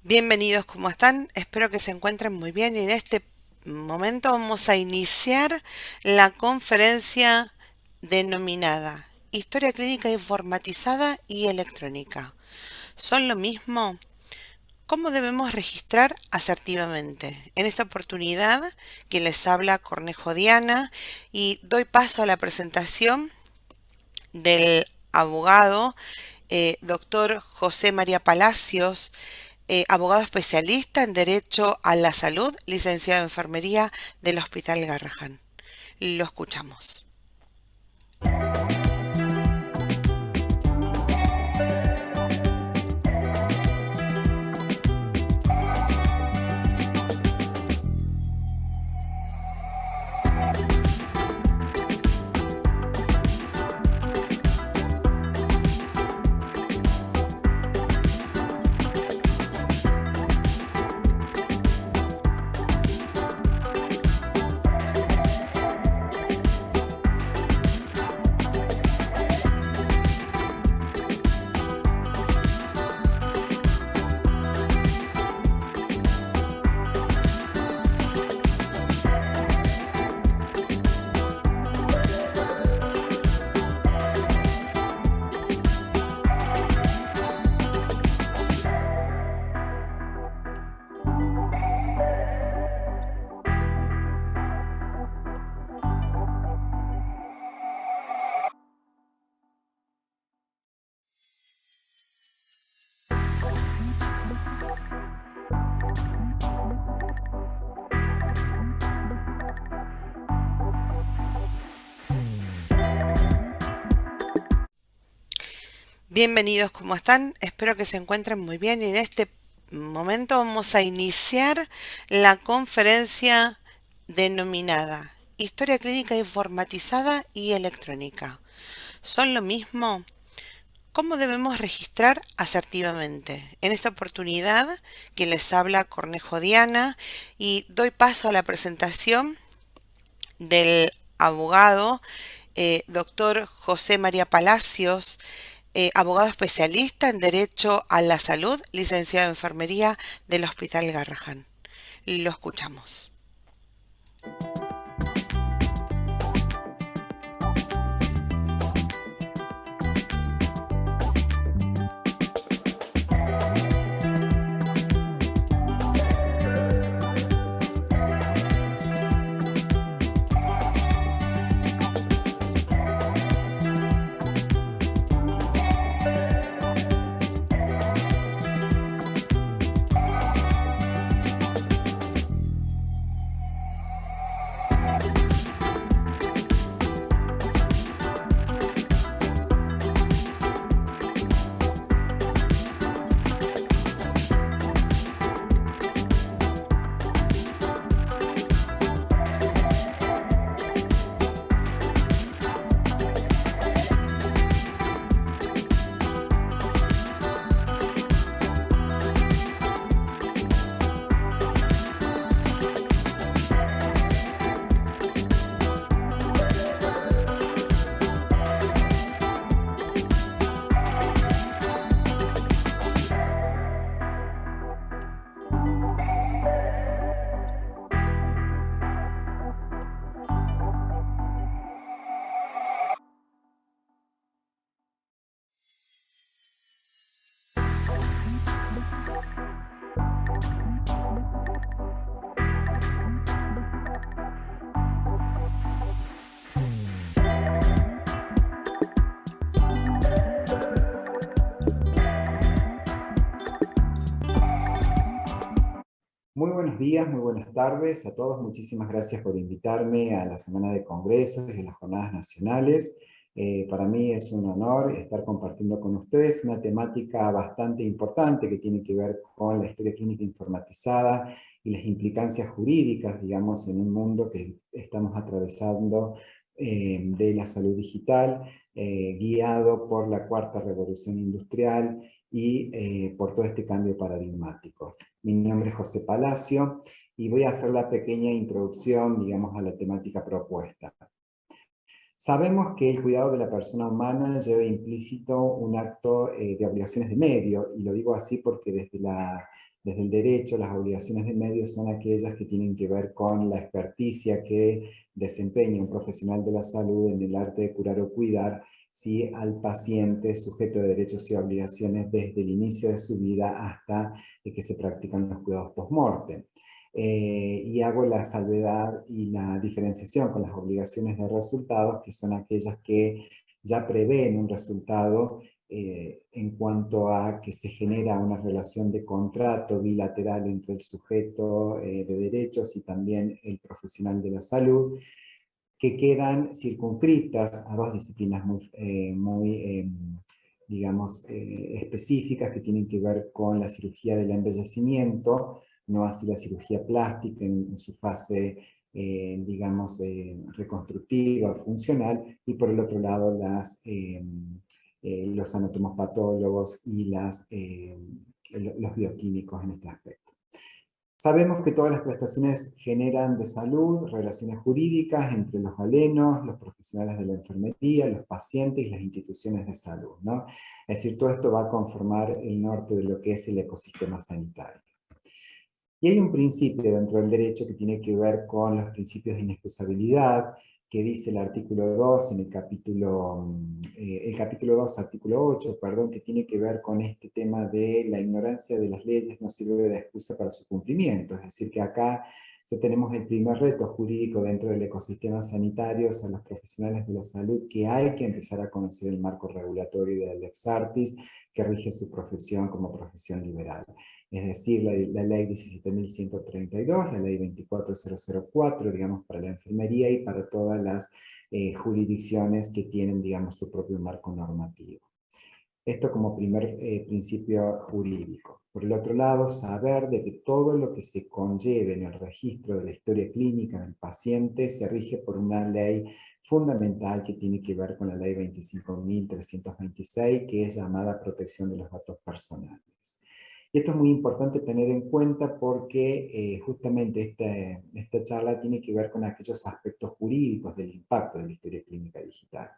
Bienvenidos, ¿cómo están? Espero que se encuentren muy bien y en este momento vamos a iniciar la conferencia denominada Historia Clínica Informatizada y Electrónica. ¿Son lo mismo? ¿Cómo debemos registrar asertivamente? En esta oportunidad, quien les habla Cornejo Diana y doy paso a la presentación del abogado doctor José María Palacios, abogado especialista en Derecho a la Salud, licenciado en Enfermería del Hospital Garrahan. Lo escuchamos. Bienvenidos, ¿cómo están? Espero que se encuentren muy bien y en este momento vamos a iniciar la conferencia denominada Historia Clínica Informatizada y Electrónica. ¿Son lo mismo? ¿Cómo debemos registrar asertivamente? En esta oportunidad, quien les habla Cornejo Diana y doy paso a la presentación del abogado doctor José María Palacios, abogado especialista en Derecho a la Salud, licenciado en Enfermería del Hospital Garrahan. Lo escuchamos. Muy buenos días, muy buenas tardes a todos. Muchísimas gracias por invitarme a la Semana de Congresos y las Jornadas Nacionales. Para mí es un honor estar compartiendo con ustedes una temática bastante importante que tiene que ver con la historia clínica informatizada y las implicancias jurídicas, digamos, en un mundo que estamos atravesando de la salud digital, guiado por la cuarta revolución industrial y por todo este cambio paradigmático. Mi nombre es José Palacio y voy a hacer la pequeña introducción, digamos, a la temática propuesta. Sabemos que el cuidado de la persona humana lleva implícito un acto de obligaciones de medio, y lo digo así porque desde la Desde el derecho, las obligaciones de medios son aquellas que tienen que ver con la experticia que desempeña un profesional de la salud en el arte de curar o cuidar, ¿sí?, al paciente sujeto de derechos y obligaciones desde el inicio de su vida hasta que se practican los cuidados post-mortem. Y hago la salvedad y la diferenciación con las obligaciones de resultados, que son aquellas que ya prevén un resultado en cuanto a que se genera una relación de contrato bilateral entre el sujeto de derechos y también el profesional de la salud, que quedan circunscritas a dos disciplinas digamos, específicas, que tienen que ver con la cirugía del embellecimiento, no así la cirugía plástica en su fase, digamos, reconstructiva, funcional, y por el otro lado los anatomos patólogos y los bioquímicos en este aspecto. Sabemos que todas las prestaciones generan de salud relaciones jurídicas entre los galenos, los profesionales de la enfermería, los pacientes y las instituciones de salud, ¿no? Es decir, todo esto va a conformar el norte de lo que es el ecosistema sanitario. Y hay un principio dentro del derecho que tiene que ver con los principios de inexcusabilidad, que dice el artículo 2 en el capítulo 2, artículo 8, perdón, que tiene que ver con este tema de la ignorancia de las leyes no sirve de excusa para su cumplimiento. Es decir, que acá ya tenemos el primer reto jurídico dentro del ecosistema sanitario a los profesionales de la salud, que hay que empezar a conocer el marco regulatorio de la Lex Artis que rige su profesión como profesión liberal. Es decir, la ley 17.132, la ley 24004, digamos, para la enfermería y para todas las jurisdicciones que tienen, digamos, su propio marco normativo. Esto como primer principio jurídico. Por el otro lado, saber de que todo lo que se conlleve en el registro de la historia clínica del paciente se rige por una ley fundamental que tiene que ver con la ley 25.326, que es llamada protección de los datos personales. Y esto es muy importante tener en cuenta porque justamente esta charla tiene que ver con aquellos aspectos jurídicos del impacto de la historia clínica digital.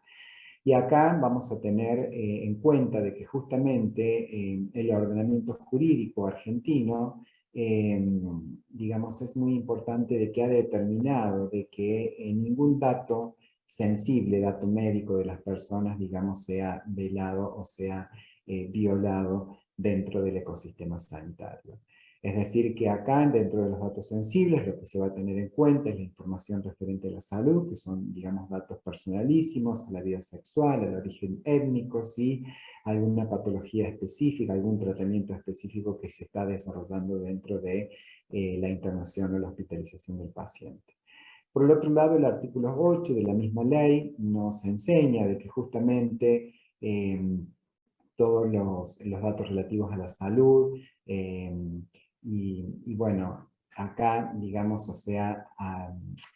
Y acá vamos a tener en cuenta de que justamente el ordenamiento jurídico argentino, digamos, es muy importante de que ha determinado de que ningún dato sensible, dato médico de las personas, digamos, sea velado o sea violado dentro del ecosistema sanitario. Es decir, que acá, dentro de los datos sensibles, lo que se va a tener en cuenta es la información referente a la salud, que son, digamos, datos personalísimos, a la vida sexual, al origen étnico, ¿sí?, alguna patología específica, algún tratamiento específico que se está desarrollando dentro de la internación o la hospitalización del paciente. Por el otro lado, el artículo 8 de la misma ley nos enseña de que justamente todos los datos relativos a la salud, y bueno, acá, digamos, o sea,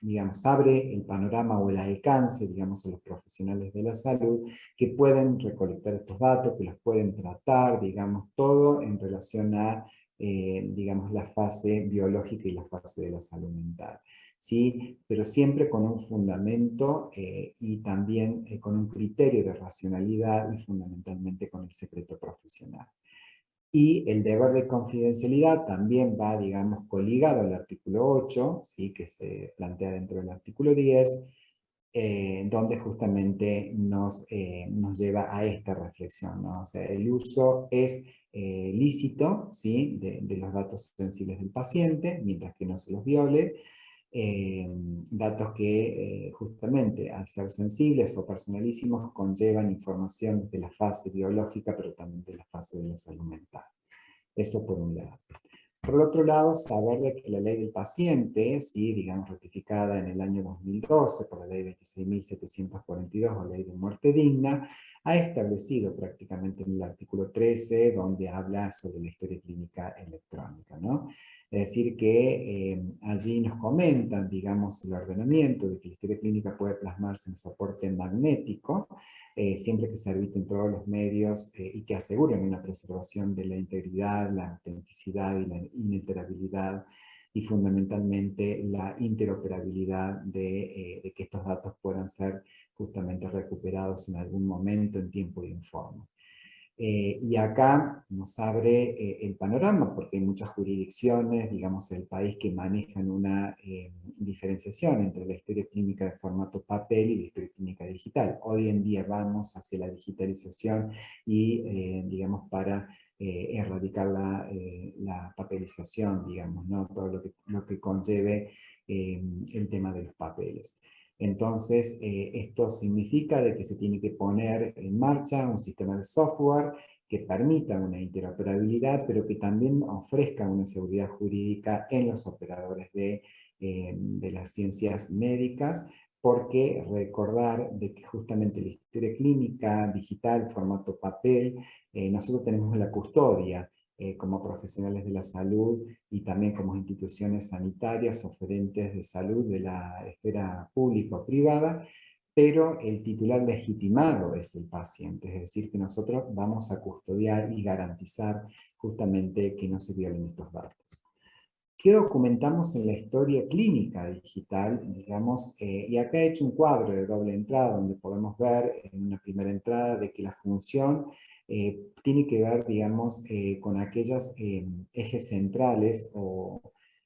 digamos, abre el panorama o el alcance, digamos, a los profesionales de la salud que pueden recolectar estos datos, que los pueden tratar, digamos, todo en relación a, digamos, la fase biológica y la fase de la salud mental. ¿Sí? Pero siempre con un fundamento y también con un criterio de racionalidad y fundamentalmente con el secreto profesional. Y el deber de confidencialidad también va, digamos, coligado al artículo 8, ¿sí?, que se plantea dentro del artículo 10, donde justamente nos lleva a esta reflexión, ¿no? O sea, el uso es lícito, ¿sí?, de los datos sensibles del paciente, mientras que no se los viole, datos que justamente al ser sensibles o personalísimos conllevan información de la fase biológica, pero también de la fase de la salud mental. Eso por un lado. Por el otro lado, saber de que la ley del paciente, ¿sí?, digamos, ratificada en el año 2012 por la ley 26.742 o ley de muerte digna, ha establecido prácticamente en el artículo 13, donde habla sobre la historia clínica electrónica, ¿no? Es decir, que allí nos comentan, digamos, el ordenamiento de que la historia clínica puede plasmarse en soporte magnético, siempre que se arbitren todos los medios y que aseguren una preservación de la integridad, la autenticidad y la inalterabilidad y fundamentalmente la interoperabilidad de que estos datos puedan ser justamente recuperados en algún momento en tiempo y en forma. Y acá nos abre el panorama, porque hay muchas jurisdicciones, digamos, del país que manejan una diferenciación entre la historia clínica de formato papel y la historia clínica digital. Hoy en día vamos hacia la digitalización y, digamos, para erradicar la papelización, digamos, ¿no? Todo lo que conlleve el tema de los papeles. Entonces, esto significa de que se tiene que poner en marcha un sistema de software que permita una interoperabilidad, pero que también ofrezca una seguridad jurídica en los operadores de las ciencias médicas, porque recordar de que justamente la historia clínica digital, formato papel, nosotros tenemos la custodia como profesionales de la salud y también como instituciones sanitarias oferentes de salud de la esfera pública o privada, pero el titular legitimado es el paciente, es decir, que nosotros vamos a custodiar y garantizar justamente que no se violen estos datos. ¿Qué documentamos en la historia clínica digital? Digamos, y acá he hecho un cuadro de doble entrada donde podemos ver en una primera entrada de que la función tiene que ver, digamos, con aquellos ejes centrales o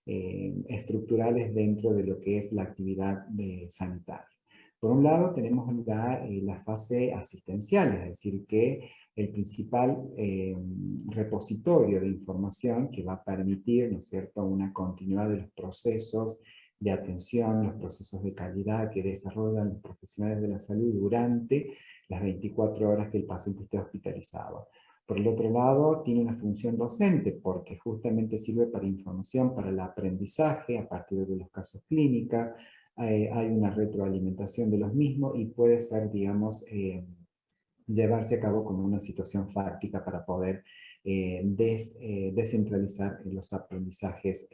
estructurales dentro de lo que es la actividad sanitaria. Por un lado tenemos la fase asistencial, es decir, que el principal repositorio de información que va a permitir, ¿no es cierto?, una continuidad de los procesos de atención, los procesos de calidad que desarrollan los profesionales de la salud durante las 24 horas que el paciente esté hospitalizado. Por el otro lado, tiene una función docente porque justamente sirve para información, para el aprendizaje a partir de los casos clínicos, hay una retroalimentación de los mismos y puede ser, digamos, llevarse a cabo como una situación fáctica para poder descentralizar los aprendizajes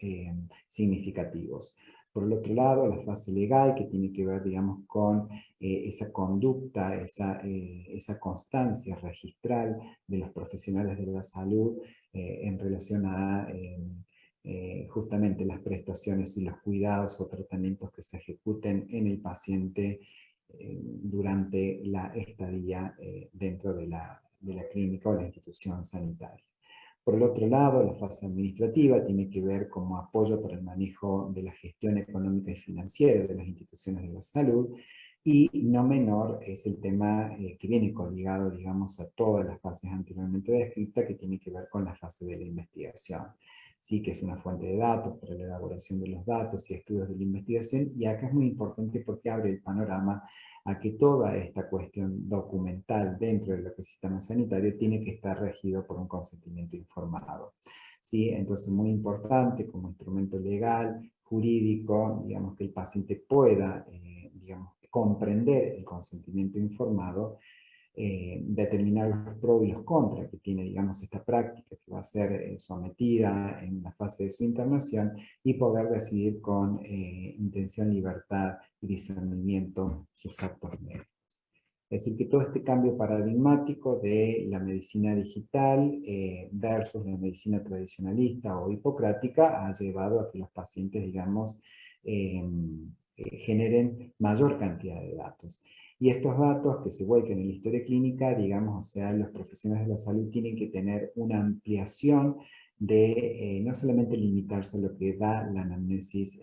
significativos. Por el otro lado, la fase legal, que tiene que ver, digamos, con esa conducta, esa constancia registral de los profesionales de la salud en relación a justamente las prestaciones y los cuidados o tratamientos que se ejecuten en el paciente durante la estadía dentro de la clínica o la institución sanitaria. Por el otro lado, la fase administrativa tiene que ver como apoyo para el manejo de la gestión económica y financiera de las instituciones de la salud, y no menor es el tema que viene coligado, digamos, a todas las fases anteriormente descritas, que tiene que ver con la fase de la investigación. Sí, que es una fuente de datos para la elaboración de los datos y estudios de la investigación, y acá es muy importante porque abre el panorama a que toda esta cuestión documental dentro del ecosistema sanitario tiene que estar regido por un consentimiento informado. ¿Sí? Entonces, muy importante como instrumento legal, jurídico, digamos, que el paciente pueda, digamos, comprender el consentimiento informado, determinar los pros y los contras que tiene, digamos, esta práctica que va a ser sometida en la fase de su internación, y poder decidir con intención, libertad y discernimiento sus actos médicos. Es decir, que todo este cambio paradigmático de la medicina digital versus la medicina tradicionalista o hipocrática ha llevado a que los pacientes, digamos, generen mayor cantidad de datos. Y estos datos que se vuelquen en la historia clínica, digamos, o sea, los profesionales de la salud tienen que tener una ampliación de no solamente limitarse a lo que da la anamnesis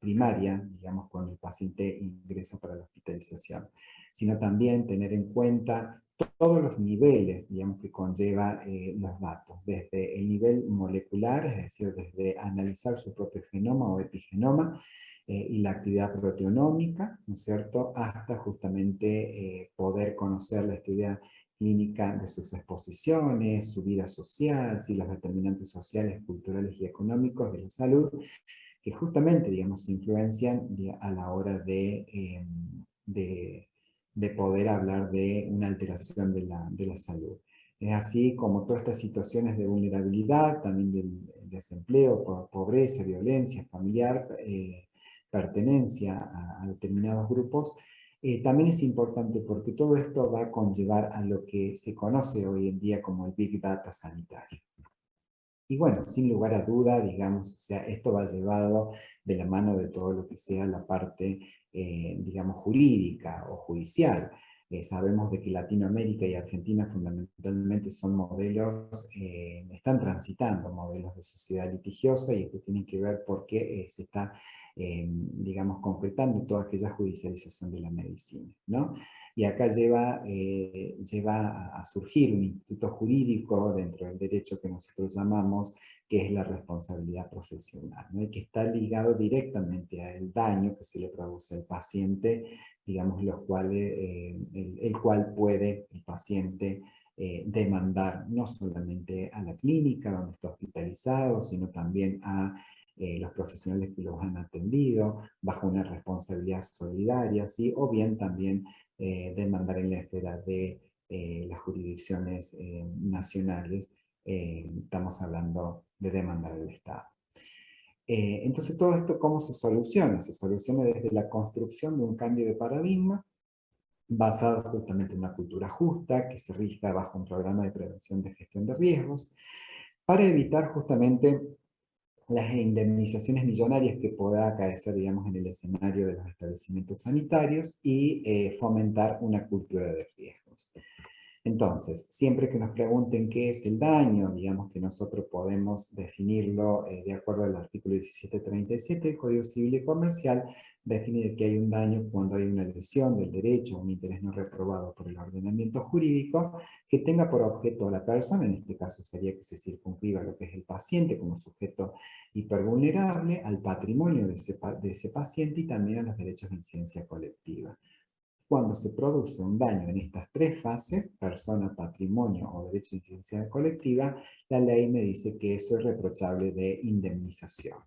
primaria, digamos, cuando el paciente ingresa para la hospitalización, sino también tener en cuenta todos los niveles, digamos, que conlleva los datos, desde el nivel molecular, es decir, desde analizar su propio genoma o epigenoma, y la actividad proteonómica, ¿no es cierto?, hasta justamente poder conocer la actividad clínica de sus exposiciones, su vida social, si los determinantes sociales, culturales y económicos de la salud, que justamente, digamos, influencian a la hora de poder hablar de una alteración de la salud. Es así como todas estas situaciones de vulnerabilidad, también del desempleo, pobreza, violencia familiar, pertenencia a determinados grupos, también es importante porque todo esto va a conllevar a lo que se conoce hoy en día como el Big Data sanitario. Y bueno, sin lugar a duda, digamos, o sea, esto va llevado de la mano de todo lo que sea la parte, digamos, jurídica o judicial. Sabemos de que Latinoamérica y Argentina fundamentalmente son modelos, están transitando modelos de sociedad litigiosa, y esto tiene que ver porque se está, digamos, concretando toda aquella judicialización de la medicina, ¿no? Y acá lleva a surgir un instituto jurídico dentro del derecho que nosotros llamamos, que es la responsabilidad profesional, ¿no? Y que está ligado directamente al daño que se le produce al paciente, digamos, los cuales, el cual puede el paciente demandar no solamente a la clínica donde está hospitalizado, sino también a los profesionales que los han atendido, bajo una responsabilidad solidaria, ¿sí? O bien también demandar en la esfera de las jurisdicciones nacionales. Estamos hablando de demandar al Estado. Entonces, todo esto, ¿cómo se soluciona? Se soluciona desde la construcción de un cambio de paradigma basado justamente en una cultura justa que se rija bajo un programa de prevención de gestión de riesgos, para evitar justamente las indemnizaciones millonarias que pueda acaecer, digamos, en el escenario de los establecimientos sanitarios, y fomentar una cultura de riesgos. Entonces, siempre que nos pregunten qué es el daño, digamos que nosotros podemos definirlo de acuerdo al artículo 1737 del Código Civil y Comercial, definir que hay un daño cuando hay una lesión del derecho o un interés no reprobado por el ordenamiento jurídico que tenga por objeto a la persona. En este caso sería que se circunscriba lo que es el paciente como sujeto hipervulnerable, al patrimonio de ese paciente y también a los derechos de incidencia colectiva. Cuando se produce un daño en estas tres fases, persona, patrimonio o derecho de incidencia colectiva, la ley me dice que eso es reprochable de indemnización.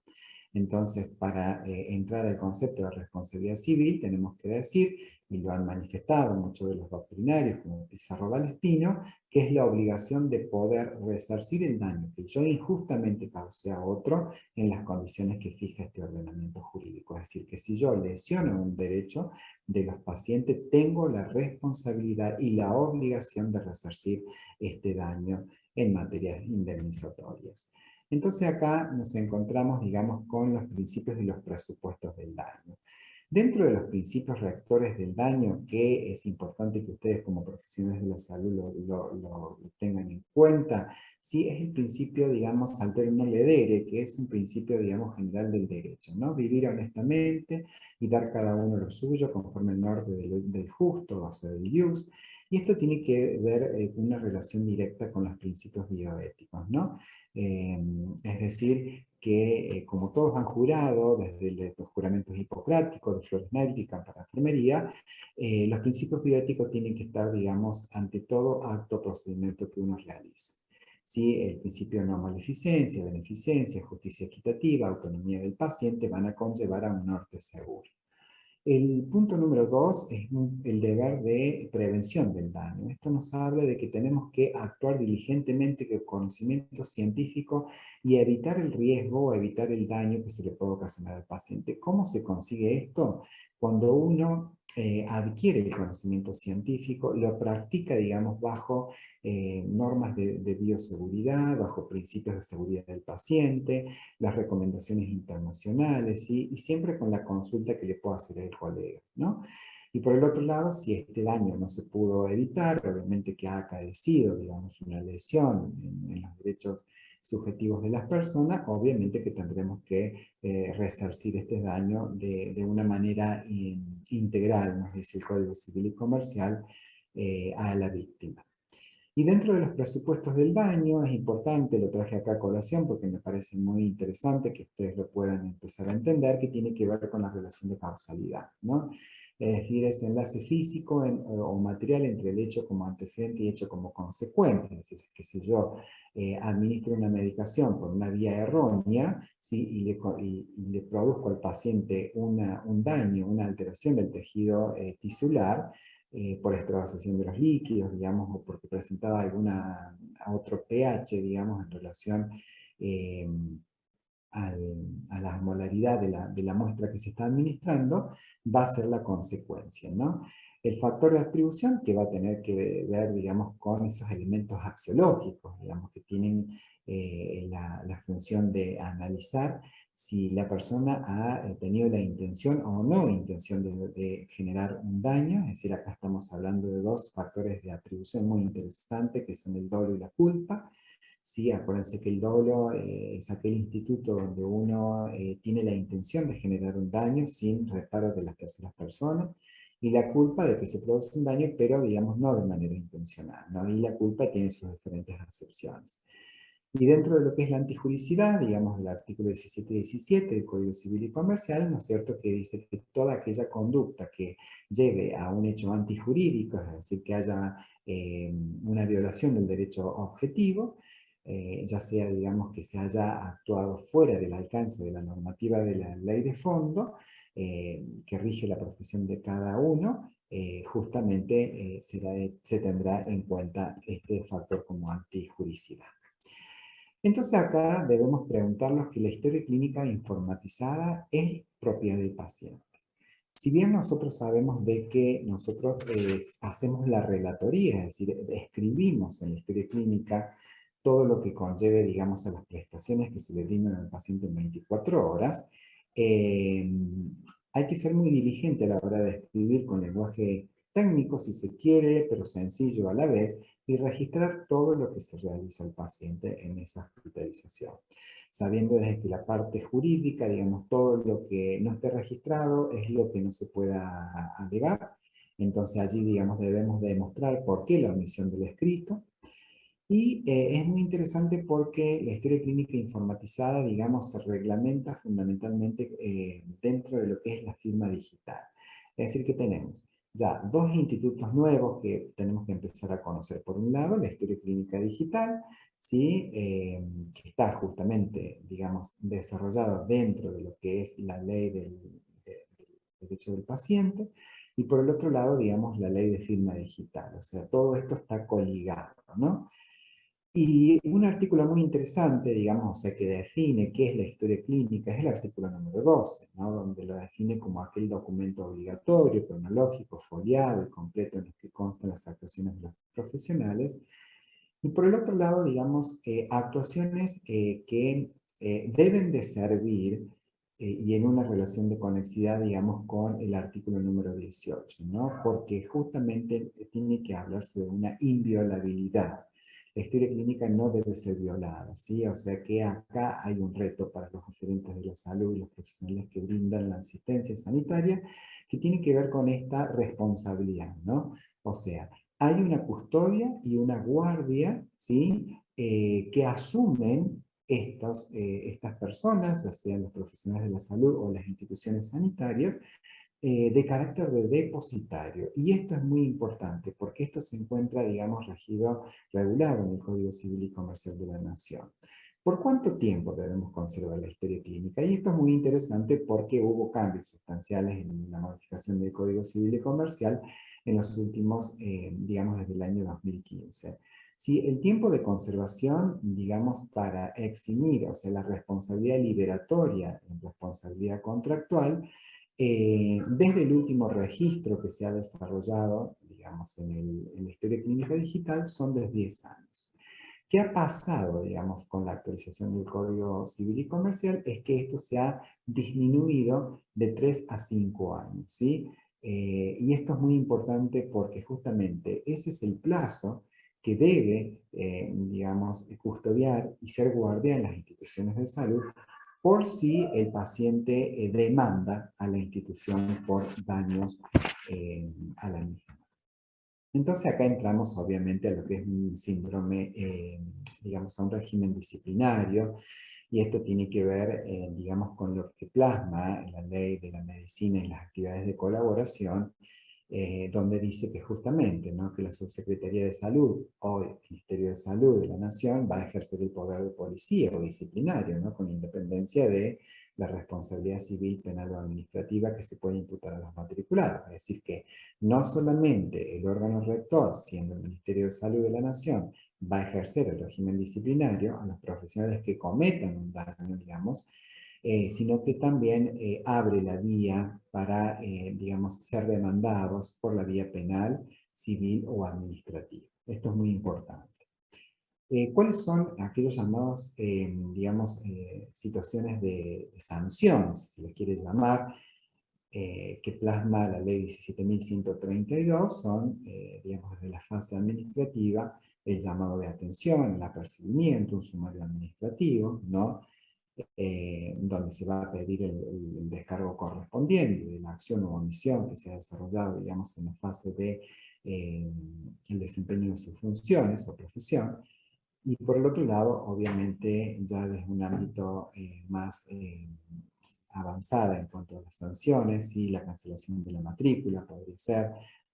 Entonces, para entrar al concepto de responsabilidad civil, tenemos que decir, y lo han manifestado muchos de los doctrinarios, como Pizarro Valespino, que es la obligación de poder resarcir el daño que yo injustamente causé a otro en las condiciones que fija este ordenamiento jurídico. Es decir, que si yo lesiono un derecho de los pacientes, tengo la responsabilidad y la obligación de resarcir este daño en materias indemnizatorias. Entonces acá nos encontramos, digamos, con los principios de los presupuestos del daño. Dentro de los principios rectores del daño, que es importante que ustedes como profesionales de la salud lo tengan en cuenta, sí, es el principio, digamos, alterum non ledere, que es un principio, digamos, general del derecho, ¿no? Vivir honestamente y dar cada uno lo suyo conforme al norte del justo, o sea, del ius. Y esto tiene que ver con una relación directa con los principios bioéticos, ¿no? Es decir, que como todos han jurado, desde los juramentos hipocráticos, de Flores Náutica para enfermería, los principios bioéticos tienen que estar, digamos, ante todo acto o procedimiento que uno realiza. ¿Sí? El principio de no maleficencia, beneficencia, justicia equitativa, autonomía del paciente van a conllevar a un norte seguro. El punto número 2 es el deber de prevención del daño. Esto nos habla de que tenemos que actuar diligentemente con conocimiento científico y evitar el riesgo o evitar el daño que se le puede ocasionar al paciente. ¿Cómo se consigue esto? Cuando uno adquiere el conocimiento científico, lo practica, digamos, bajo normas de bioseguridad, bajo principios de seguridad del paciente, las recomendaciones internacionales, ¿sí? Y siempre con la consulta que le pueda hacer el colega, ¿no? Y por el otro lado, si este daño no se pudo evitar, obviamente que ha acaecido, digamos, una lesión en los derechos subjetivos de las personas, obviamente que tendremos que resarcir este daño de una manera integral, nos dice el Código Civil y Comercial, a la víctima. Y dentro de los presupuestos del daño, es importante, lo traje acá a colación porque me parece muy interesante que ustedes lo puedan empezar a entender, que tiene que ver con la relación de causalidad, ¿no? Es decir, ese enlace físico o material entre el hecho como antecedente y hecho como consecuencia. Es decir, que si yo administro una medicación por una vía errónea, ¿sí? Y le produzco al paciente un daño, una alteración del tejido tisular, por extravasación de los líquidos, digamos, o porque presentaba otro pH, digamos, en relación eh, a la molaridad de la muestra que se está administrando, va a ser la consecuencia, ¿no? El factor de atribución que va a tener que ver, digamos, con esos elementos axiológicos, digamos, que tienen la función de analizar si la persona ha tenido la intención o no intención de generar un daño. Es decir, acá estamos hablando de dos factores de atribución muy interesantes, que son el dolo y la culpa. Sí, acuérdense que el dolo es aquel instituto donde uno tiene la intención de generar un daño sin reparo de las terceras personas, y la culpa de que se produce un daño, pero digamos no de manera intencional, ¿no? Y la culpa tiene sus diferentes acepciones. Y dentro de lo que es la antijuricidad, digamos, el artículo 17 y 17 del Código Civil y Comercial, ¿no es cierto?, que dice que toda aquella conducta que lleve a un hecho antijurídico, es decir, que haya una violación del derecho objetivo, ya sea, digamos, que se haya actuado fuera del alcance de la normativa de la ley de fondo, que rige la profesión de cada uno, justamente se tendrá en cuenta este factor como antijuricidad. Entonces acá debemos preguntarnos que la historia clínica informatizada es propiedad del paciente. Si bien nosotros sabemos de que nosotros hacemos la relatoría, es decir, escribimos en la historia clínica todo lo que conlleve, digamos, a las prestaciones que se le brindan al paciente en 24 horas, eh, hay que ser muy diligente a la hora de escribir con lenguaje técnico, si se quiere, pero sencillo a la vez, y registrar todo lo que se realiza al paciente en esa hospitalización. Sabiendo desde que la parte jurídica, digamos, todo lo que no esté registrado es lo que no se pueda alegar. Entonces allí, digamos, debemos demostrar por qué la omisión del escrito. Y es muy interesante porque la historia clínica informatizada, digamos, se reglamenta fundamentalmente dentro de lo que es la firma digital. Es decir, que tenemos ya dos institutos nuevos que tenemos que empezar a conocer. Por un lado, la historia clínica digital, ¿sí? Que está justamente, digamos, desarrollado dentro de lo que es la ley del derecho del paciente. Y por el otro lado, digamos, la ley de firma digital. O sea, todo esto está coligado, ¿no? Y un artículo muy interesante, digamos, o sea, que define qué es la historia clínica, es el artículo número 12, ¿no? Donde lo define como aquel documento obligatorio, cronológico, foliado y completo en el que constan las actuaciones de los profesionales. Y por el otro lado, digamos, actuaciones que deben de servir y en una relación de conexidad, digamos, con el artículo número 18, ¿no? Porque justamente tiene que hablarse de una inviolabilidad. La historia clínica no debe ser violada, ¿sí? O sea que acá hay un reto para los oferentes de la salud y los profesionales que brindan la asistencia sanitaria, que tiene que ver con esta responsabilidad, ¿no? O sea, hay una custodia y una guardia, ¿sí? Que asumen estas personas, ya sean los profesionales de la salud o las instituciones sanitarias, de carácter de depositario. Y esto es muy importante porque esto se encuentra, digamos, regido, regulado en el Código Civil y Comercial de la Nación. ¿Por cuánto tiempo debemos conservar la historia clínica? Y esto es muy interesante porque hubo cambios sustanciales en la modificación del Código Civil y Comercial en los últimos, digamos, desde el año 2015. Si el tiempo de conservación, digamos, para eximir, o sea, la responsabilidad liberatoria en responsabilidad contractual, desde el último registro que se ha desarrollado, digamos, en la historia clínica digital, son de 10 años. ¿Qué ha pasado, digamos, con la actualización del Código Civil y Comercial? Es que esto se ha disminuido de 3 a 5 años, ¿sí? Y esto es muy importante porque justamente ese es el plazo que debe, digamos, custodiar y ser guardia en las instituciones de salud por si el paciente demanda a la institución por daños a la misma. Entonces acá entramos obviamente a lo que es un síndrome, digamos, a un régimen disciplinario, y esto tiene que ver, digamos, con lo que plasma la ley de la medicina y las actividades de colaboración, donde dice que justamente, ¿no?, que la Subsecretaría de Salud o el Ministerio de Salud de la Nación va a ejercer el poder de policía o disciplinario, ¿no?, con independencia de la responsabilidad civil, penal o administrativa que se puede imputar a los matriculados. Es decir, que no solamente el órgano rector, siendo el Ministerio de Salud de la Nación, va a ejercer el régimen disciplinario a los profesionales que cometan un daño, digamos, sino que también abre la vía para, digamos, ser demandados por la vía penal, civil o administrativa. Esto es muy importante. ¿Cuáles son aquellos llamados, digamos, situaciones de sanciones, si se les quiere llamar, que plasma la ley 17.132? Son, digamos, desde la fase administrativa, el llamado de atención, el apercibimiento, un sumario administrativo, ¿no? Donde se va a pedir el descargo correspondiente de la acción o omisión que se ha desarrollado, digamos, en la fase de el desempeño de sus funciones o profesión. Y por el otro lado, obviamente, ya desde un ámbito más avanzada en cuanto a las sanciones y la cancelación de la matrícula, podría ser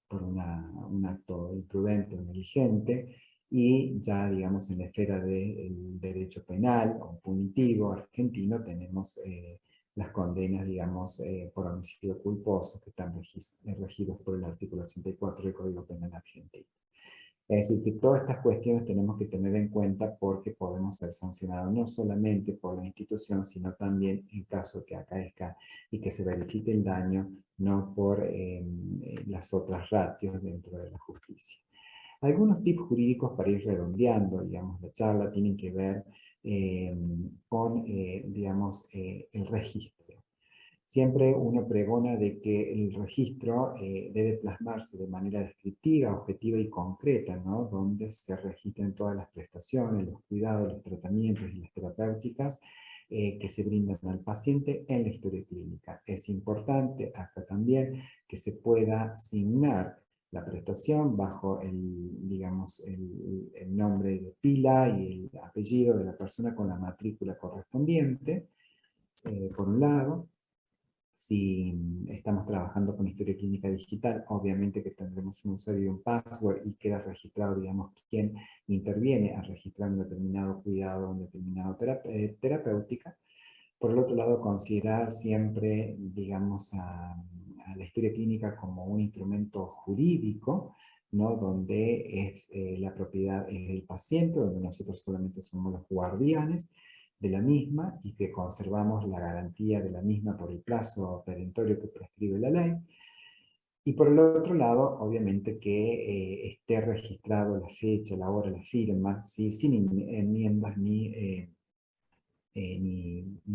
por un acto imprudente o negligente, y ya, digamos, en la esfera del derecho penal o punitivo argentino tenemos las condenas, digamos, por homicidio culposo, que están regidos por el artículo 84 del Código Penal argentino. Es decir, que todas estas cuestiones tenemos que tener en cuenta porque podemos ser sancionados no solamente por la institución, sino también en caso que acaezca y que se verifique el daño, no por las otras ratios dentro de la justicia. Algunos tips jurídicos para ir redondeando, digamos, la charla tienen que ver con, digamos, el registro. Siempre uno pregona de que el registro debe plasmarse de manera descriptiva, objetiva y concreta, ¿no? Donde se registren todas las prestaciones, los cuidados, los tratamientos y las terapéuticas que se brindan al paciente en la historia clínica. Es importante acá también que se pueda asignar la prestación bajo digamos, el nombre de pila y el apellido de la persona con la matrícula correspondiente, por un lado. Si estamos trabajando con historia clínica digital, obviamente que tendremos un usuario y un password y queda registrado, digamos, quién interviene a registrar un determinado cuidado, una determinada terapéutica. Por el otro lado, considerar siempre, digamos, a la historia clínica como un instrumento jurídico, ¿no? Donde es la propiedad del paciente, donde nosotros solamente somos los guardianes de la misma y que conservamos la garantía de la misma por el plazo perentorio que prescribe la ley. Y por el otro lado, obviamente que esté registrado la fecha, la hora, la firma, ¿sí? Sin enmiendas ni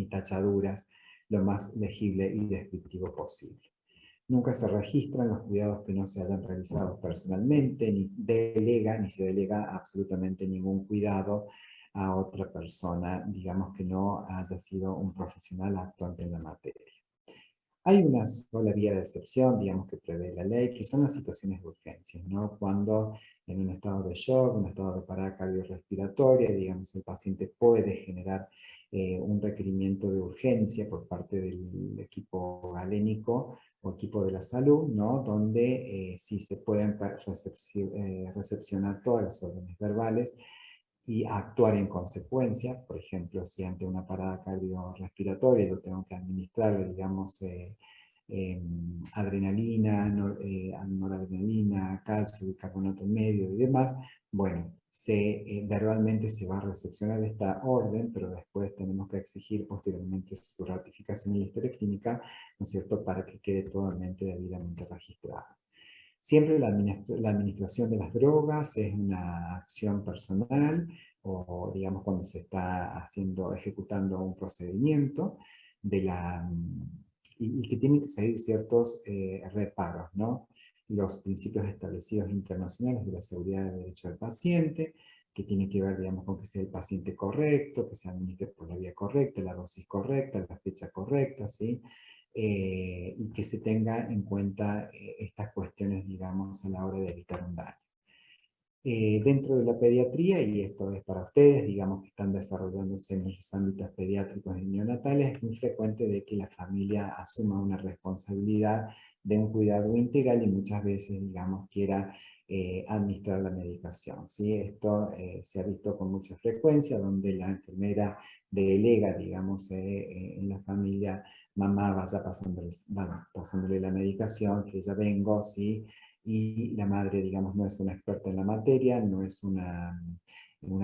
tachaduras, lo más legible y descriptivo posible. Nunca se registran los cuidados que no se hayan realizado personalmente, ni se delega absolutamente ningún cuidado a otra persona, digamos que no haya sido un profesional actuante en la materia. Hay una sola vía de excepción, digamos, que prevé la ley, que son las situaciones de urgencia, ¿no? Cuando en un estado de shock, un estado de parada cardiorrespiratoria, digamos, el paciente puede generar un requerimiento de urgencia por parte del equipo galénico o equipo de la salud, ¿no? Donde sí se pueden recepcionar todas las órdenes verbales y actuar en consecuencia. Por ejemplo, si ante una parada cardiorrespiratoria yo tengo que administrarle, digamos, adrenalina, noradrenalina, calcio, bicarbonato medio y demás, bueno, verbalmente se va a recepcionar esta orden, pero después tenemos que exigir posteriormente su ratificación en la historia clínica, ¿no es cierto?, para que quede totalmente debidamente registrada. Siempre la administración de las drogas es una acción personal o, digamos, cuando se está ejecutando un procedimiento de y que tiene que seguir ciertos reparos, ¿no? Los principios establecidos internacionales de la seguridad del derecho del paciente, que tiene que ver, digamos, con que sea el paciente correcto, que se administre por la vía correcta, la dosis correcta, la fecha correcta, ¿sí? Y que se tenga en cuenta estas cuestiones, digamos, a la hora de evitar un daño. Dentro de la pediatría, y esto es para ustedes, digamos que están desarrollándose en los ámbitos pediátricos y neonatales, es muy frecuente de que la familia asuma una responsabilidad de un cuidado integral y muchas veces, digamos, quiera administrar la medicación, ¿sí? Esto se ha visto con mucha frecuencia, donde la enfermera delega, digamos, en la familia, mamá vaya pasándole la medicación, que ya vengo, ¿sí? Y la madre, digamos, no es una experta en la materia, no es una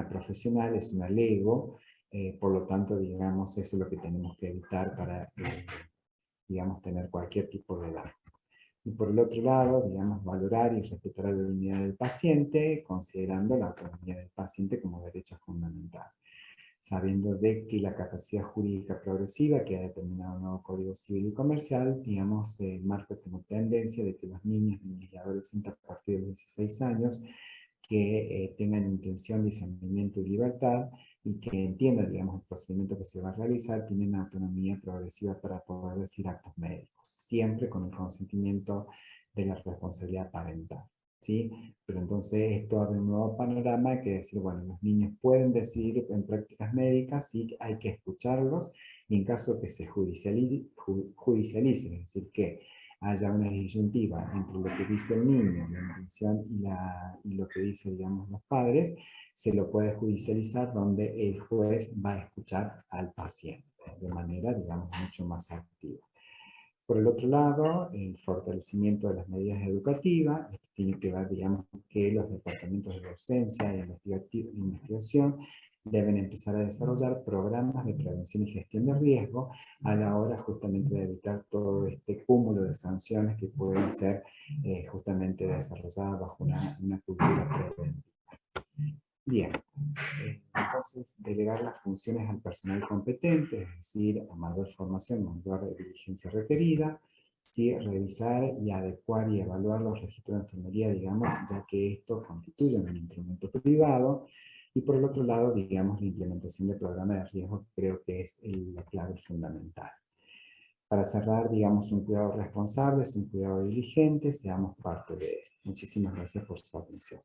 profesional, es una lego, por lo tanto, digamos, eso es lo que tenemos que evitar para, digamos, tener cualquier tipo de daño. Y por el otro lado, digamos, valorar y respetar la dignidad del paciente, considerando la autonomía del paciente como derecho fundamental, sabiendo de que la capacidad jurídica progresiva que ha determinado el nuevo Código Civil y Comercial, digamos, marca como tendencia de que los niños, niñas y adolescentes a partir de los 16 años que tengan intención, discernimiento y libertad y que entiendan, digamos, el procedimiento que se va a realizar, tienen autonomía progresiva para poder decir actos médicos, siempre con el consentimiento de la responsabilidad parental. ¿Sí? Pero entonces esto abre un nuevo panorama que decir, bueno, los niños pueden decidir en prácticas médicas, sí, hay que escucharlos, y en caso que se judicialice, es decir, que haya una disyuntiva entre lo que dice el niño, la intención y lo que dicen, digamos, los padres, se lo puede judicializar donde el juez va a escuchar al paciente de manera, digamos, mucho más activa. Por el otro lado, el fortalecimiento de las medidas educativas, esto tiene que ver, digamos, que los departamentos de docencia e investigación deben empezar a desarrollar programas de prevención y gestión de riesgo a la hora justamente de evitar todo este cúmulo de sanciones que pueden ser justamente desarrolladas bajo una cultura preventiva. Bien, entonces delegar las funciones al personal competente, es decir, a mayor formación, mayor diligencia requerida, sí, revisar y adecuar y evaluar los registros de enfermería, digamos, ya que esto constituye un instrumento privado, y por el otro lado, digamos, la implementación de programas de riesgo creo que es la clave fundamental. Para cerrar, digamos, un cuidado responsable, es un cuidado diligente, seamos parte de eso. Muchísimas gracias por su atención.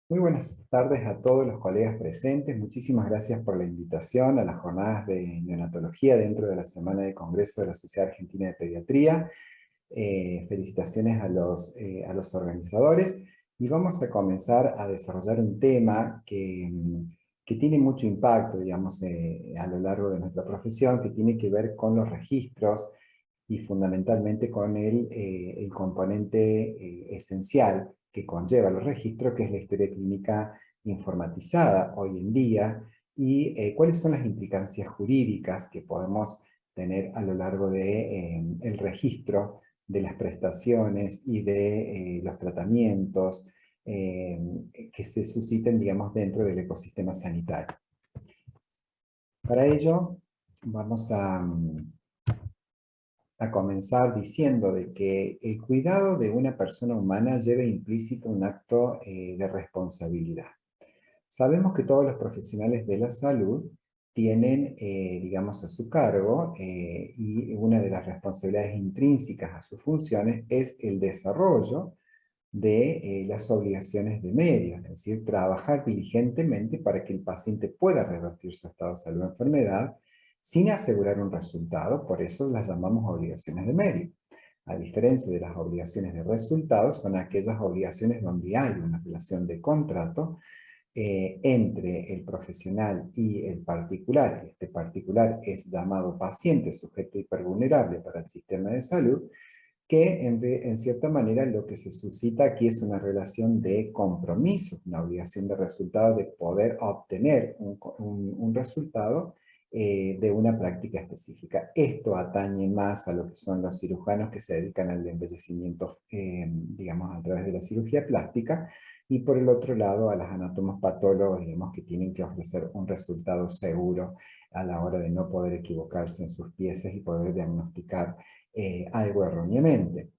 Muy buenas tardes a todos los colegas presentes. Muchísimas gracias por la invitación a las jornadas de neonatología dentro de la Semana de Congreso de la Sociedad Argentina de Pediatría. Felicitaciones a los organizadores. Y vamos a comenzar a desarrollar un tema que tiene mucho impacto, digamos, a lo largo de nuestra profesión, que tiene que ver con los registros y fundamentalmente con el componente esencial que conlleva los registros, que es la historia clínica informatizada hoy en día, y cuáles son las implicancias jurídicas que podemos tener a lo largo de, el registro de las prestaciones y de los tratamientos que se susciten, digamos, dentro del ecosistema sanitario. Para ello, vamos a comenzar diciendo de que el cuidado de una persona humana lleva implícito un acto de responsabilidad. Sabemos que todos los profesionales de la salud tienen, digamos, a su cargo, y una de las responsabilidades intrínsecas a sus funciones es el desarrollo de las obligaciones de medios, es decir, trabajar diligentemente para que el paciente pueda revertir su estado de salud o enfermedad sin asegurar un resultado, por eso las llamamos obligaciones de medio. A diferencia de las obligaciones de resultado, son aquellas obligaciones donde hay una relación de contrato entre el profesional y el particular. Este particular es llamado paciente, sujeto hipervulnerable para el sistema de salud, que en cierta manera lo que se suscita aquí es una relación de compromiso, una obligación de resultado, de poder obtener un resultado de una práctica específica. Esto atañe más a lo que son los cirujanos que se dedican al embellecimiento, digamos, a través de la cirugía plástica, y por el otro lado a los anatomos patólogos, digamos, que tienen que ofrecer un resultado seguro a la hora de no poder equivocarse en sus piezas y poder diagnosticar algo erróneamente.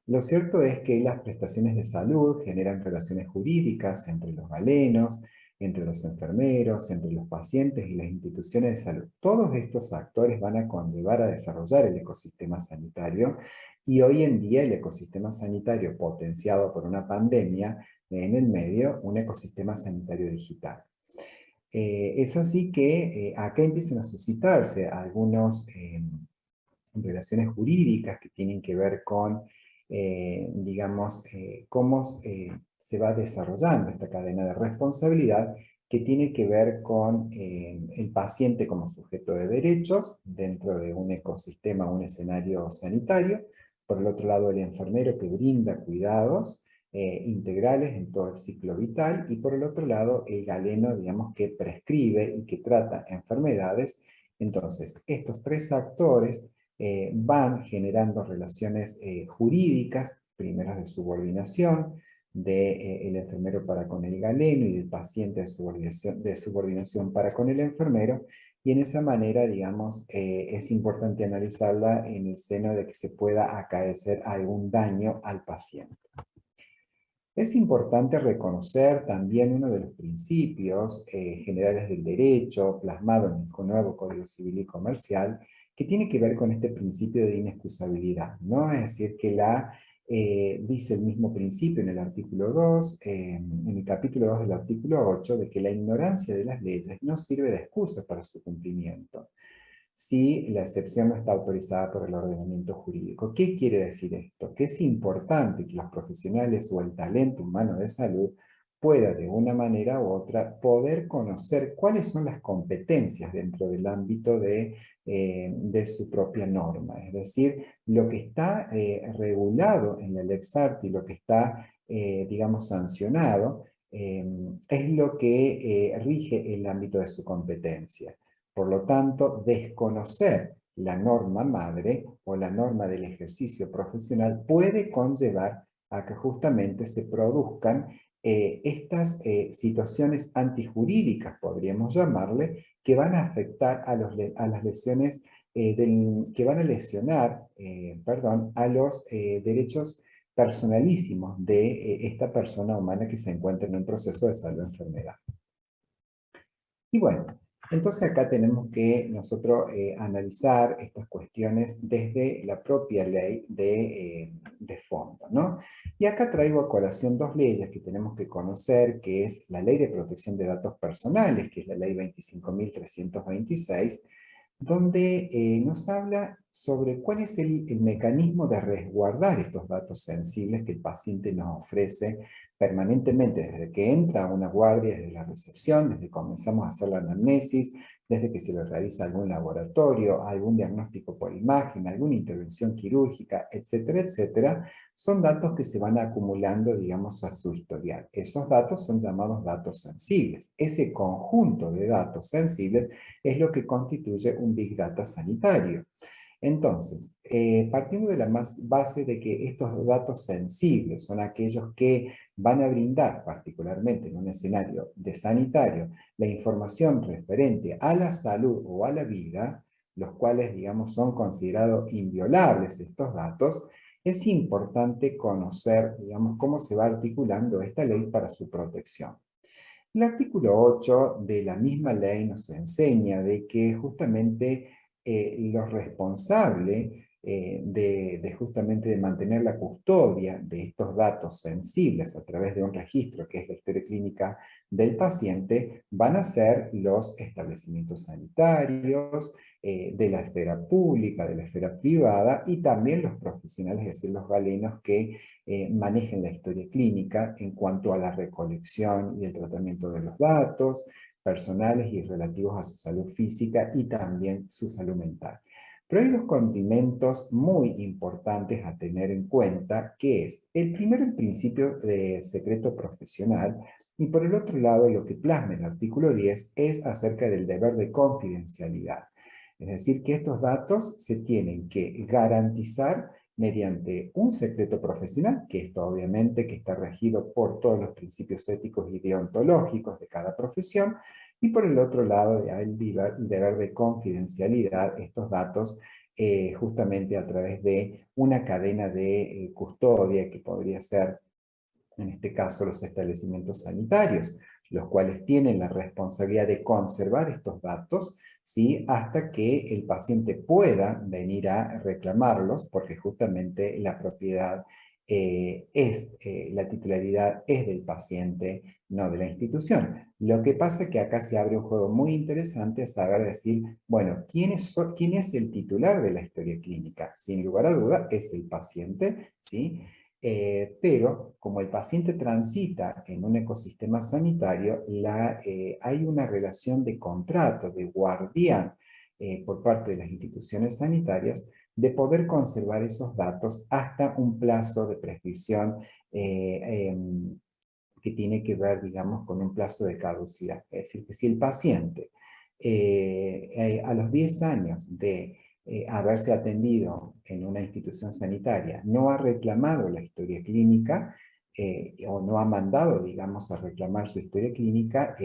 Lo cierto es que las prestaciones de salud generan relaciones jurídicas entre los galenos, entre los enfermeros, entre los pacientes y las instituciones de salud. Todos estos actores van a conllevar a desarrollar el ecosistema sanitario, y hoy en día el ecosistema sanitario potenciado por una pandemia, en el medio un ecosistema sanitario digital. Es así que acá empiezan a suscitarse algunos relaciones jurídicas que tienen que ver con, digamos, cómo se va desarrollando esta cadena de responsabilidad, que tiene que ver con el paciente como sujeto de derechos dentro de un ecosistema, un escenario sanitario. Por el otro lado, el enfermero que brinda cuidados integrales en todo el ciclo vital, y por el otro lado, el galeno, digamos, que prescribe y que trata enfermedades. Entonces, estos tres actores van generando relaciones jurídicas, primero de subordinación, del enfermero para con el galeno y del paciente de subordinación para con el enfermero, y en esa manera, digamos, es importante analizarla en el seno de que se pueda acaecer algún daño al paciente. Es importante reconocer también uno de los principios generales del derecho plasmado en el nuevo Código Civil y Comercial, que tiene que ver con este principio de inexcusabilidad, ¿no? Es decir, que dice el mismo principio en el artículo 2, en el capítulo 2 del artículo 8, de que la ignorancia de las leyes no sirve de excusa para su cumplimiento si la excepción no está autorizada por el ordenamiento jurídico. ¿Qué quiere decir esto? Que es importante que los profesionales o el talento humano de salud pueda de una manera u otra poder conocer cuáles son las competencias dentro del ámbito de su propia norma. Es decir, lo que está regulado en la Lex Arti, lo que está, digamos, sancionado, es lo que rige el ámbito de su competencia. Por lo tanto, desconocer la norma madre o la norma del ejercicio profesional puede conllevar a que justamente se produzcan estas situaciones antijurídicas, podríamos llamarle, que van a afectar a las lesiones, que van a lesionar, perdón, a los derechos personalísimos de esta persona humana que se encuentra en un proceso de salud o enfermedad. Y bueno, entonces acá tenemos que nosotros analizar estas cuestiones desde la propia ley de fondo, ¿no? Y acá traigo a colación dos leyes que tenemos que conocer, que es la Ley de Protección de Datos Personales, que es la Ley 25.326, donde nos habla sobre cuál es el mecanismo de resguardar estos datos sensibles que el paciente nos ofrece permanentemente, desde que entra a una guardia, desde la recepción, desde que comenzamos a hacer la anamnesis, desde que se le realiza algún laboratorio, algún diagnóstico por imagen, alguna intervención quirúrgica, etcétera, etcétera. Son datos que se van acumulando, digamos, a su historial. Esos datos son llamados datos sensibles. Ese conjunto de datos sensibles es lo que constituye un Big Data sanitario. Entonces, partiendo de la base de que estos datos sensibles son aquellos que van a brindar, particularmente en un escenario de sanitario, la información referente a la salud o a la vida, los cuales, digamos, son considerados inviolables estos datos, es importante conocer, digamos, cómo se va articulando esta ley para su protección. El artículo 8 de la misma ley nos enseña de que justamente los responsables justamente de mantener la custodia de estos datos sensibles a través de un registro que es la historia clínica del paciente van a ser los establecimientos sanitarios, de la esfera pública, de la esfera privada y también los profesionales, es decir, los galenos que manejen la historia clínica en cuanto a la recolección y el tratamiento de los datos personales y relativos a su salud física y también su salud mental. Pero hay dos condimentos muy importantes a tener en cuenta, que es el primero, el principio de secreto profesional, y por el otro lado, lo que plasma el artículo 10 es acerca del deber de confidencialidad. Es decir, que estos datos se tienen que garantizar mediante un secreto profesional, que esto obviamente que está regido por todos los principios éticos y deontológicos de cada profesión, y por el otro lado el deber de confidencialidad, estos datos justamente a través de una cadena de custodia que podría ser en este caso los establecimientos sanitarios, los cuales tienen la responsabilidad de conservar estos datos, ¿sí? Hasta que el paciente pueda venir a reclamarlos, porque justamente la propiedad la titularidad es del paciente, no de la institución. Lo que pasa es que acá se abre un juego muy interesante a saber decir, bueno, ¿quién es el titular de la historia clínica? Sin lugar a duda es el paciente, ¿sí? Pero como el paciente transita en un ecosistema sanitario, hay una relación de contrato, de guardián por parte de las instituciones sanitarias, de poder conservar esos datos hasta un plazo de prescripción que tiene que ver, digamos, con un plazo de caducidad. Es decir, que si el paciente a los 10 años de haberse atendido en una institución sanitaria no ha reclamado la historia clínica o no ha mandado, digamos, a reclamar su historia clínica,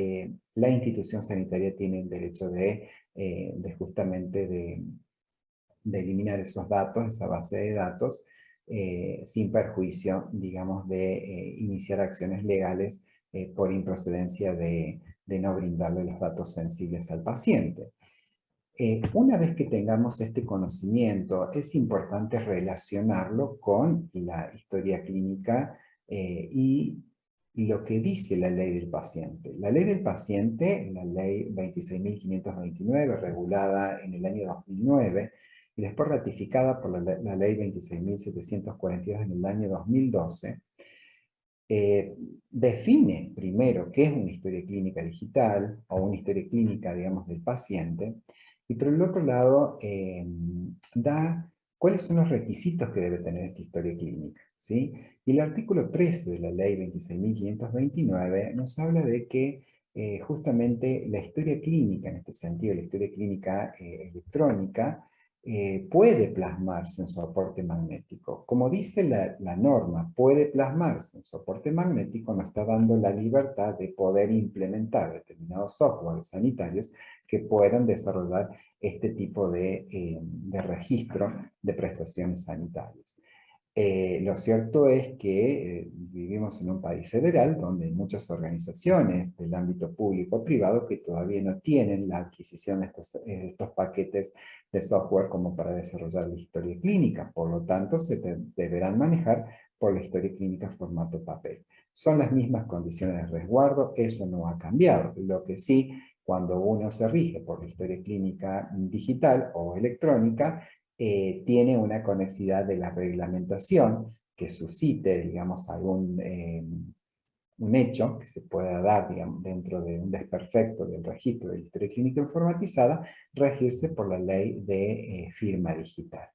la institución sanitaria tiene el derecho de justamente de eliminar esos datos, esa base de datos, sin perjuicio, digamos, de iniciar acciones legales por improcedencia de no brindarle los datos sensibles al paciente. Una vez que tengamos este conocimiento, es importante relacionarlo con la historia clínica y lo que dice la ley del paciente. La ley del paciente, la ley 26.529, regulada en el año 2009, y después ratificada por la ley 26.742 en el año 2012, define primero qué es una historia clínica digital o una historia clínica, digamos, del paciente, y por el otro lado da cuáles son los requisitos que debe tener esta historia clínica, ¿sí? Y el artículo 13 de la ley 26.529 nos habla de que justamente la historia clínica, en este sentido, la historia clínica electrónica, puede plasmarse en soporte magnético. Como dice la norma, puede plasmarse en soporte magnético, nos está dando la libertad de poder implementar determinados softwares sanitarios que puedan desarrollar este tipo de registro de prestaciones sanitarias. Lo cierto es que vivimos en un país federal donde hay muchas organizaciones del ámbito público-privado que todavía no tienen la adquisición de estos paquetes de software como para desarrollar la historia clínica. Por lo tanto, deberán manejar por la historia clínica formato papel. Son las mismas condiciones de resguardo, eso no ha cambiado. Lo que sí, cuando uno se rige por la historia clínica digital o electrónica, tiene una conexidad de la reglamentación que suscite, digamos, un hecho que se pueda dar, digamos, dentro de un desperfecto del registro de la historia clínica informatizada, regirse por la ley de firma digital.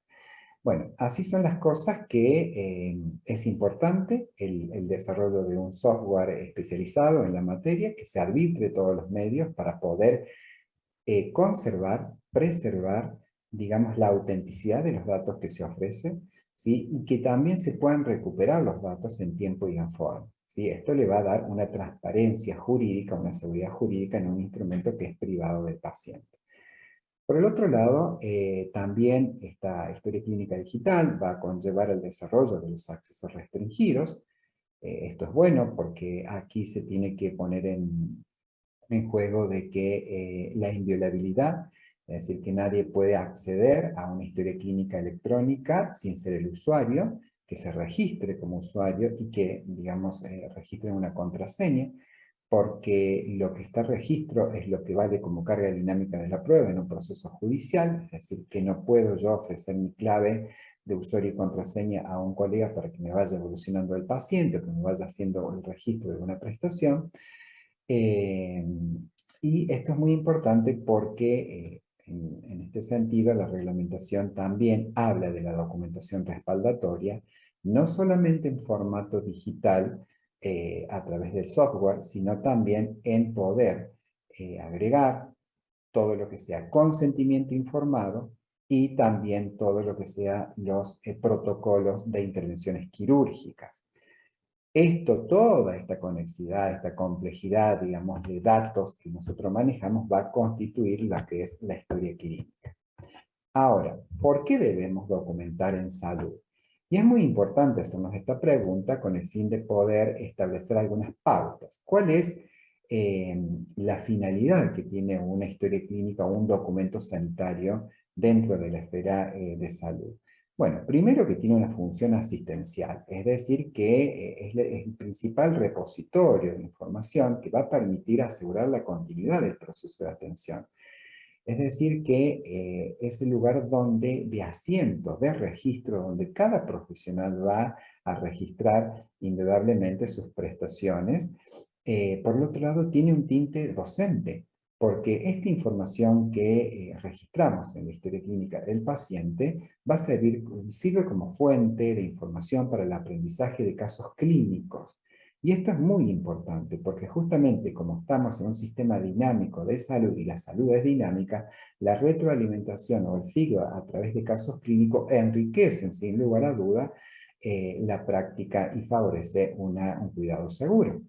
Bueno, así son las cosas que es importante el desarrollo de un software especializado en la materia, que se arbitre todos los medios para poder conservar, preservar, digamos, la autenticidad de los datos que se ofrecen, ¿sí? Y que también se puedan recuperar los datos en tiempo y en forma, ¿sí? Esto le va a dar una transparencia jurídica, una seguridad jurídica en un instrumento que es privado del paciente. Por el otro lado, también esta historia clínica digital va a conllevar el desarrollo de los accesos restringidos. Esto es bueno porque aquí se tiene que poner en juego de que la inviolabilidad, es decir, que nadie puede acceder a una historia clínica electrónica sin ser el usuario, que se registre como usuario y que, digamos, registre una contraseña, porque lo que está registro es lo que vale como carga dinámica de la prueba en un proceso judicial, es decir, que no puedo yo ofrecer mi clave de usuario y contraseña a un colega para que me vaya evolucionando el paciente, o que me vaya haciendo el registro de una prestación. Eh, y esto es muy importante porque en este sentido la reglamentación también habla de la documentación respaldatoria, no solamente en formato digital a través del software, sino también en poder agregar todo lo que sea consentimiento informado y también todo lo que sea los protocolos de intervenciones quirúrgicas. Toda esta conexidad, esta complejidad, digamos, de datos que nosotros manejamos va a constituir la que es la historia clínica. Ahora, ¿por qué debemos documentar en salud? Y es muy importante hacernos esta pregunta con el fin de poder establecer algunas pautas. ¿Cuál es la finalidad que tiene una historia clínica o un documento sanitario dentro de la esfera de salud? Bueno, primero que tiene una función asistencial, es decir, que es el principal repositorio de información que va a permitir asegurar la continuidad del proceso de atención. Es decir, que es el lugar donde, de asiento, de registro, donde cada profesional va a registrar indudablemente sus prestaciones. Por el otro lado, tiene un tinte docente, porque esta información que registramos en la historia clínica del paciente va a sirve como fuente de información para el aprendizaje de casos clínicos. Y esto es muy importante, porque justamente como estamos en un sistema dinámico de salud y la salud es dinámica, la retroalimentación o el feedback a través de casos clínicos enriquecen sin lugar a duda la práctica y favorece un cuidado seguro.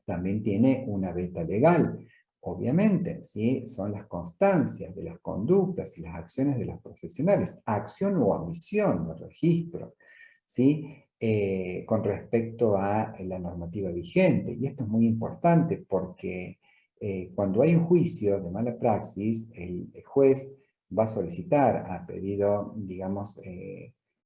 También tiene una beta legal. Obviamente, ¿sí? Son las constancias de las conductas y las acciones de los profesionales, acción o omisión de registro, ¿sí? Con respecto a la normativa vigente. Y esto es muy importante porque cuando hay un juicio de mala praxis, el juez va a solicitar a pedido, digamos,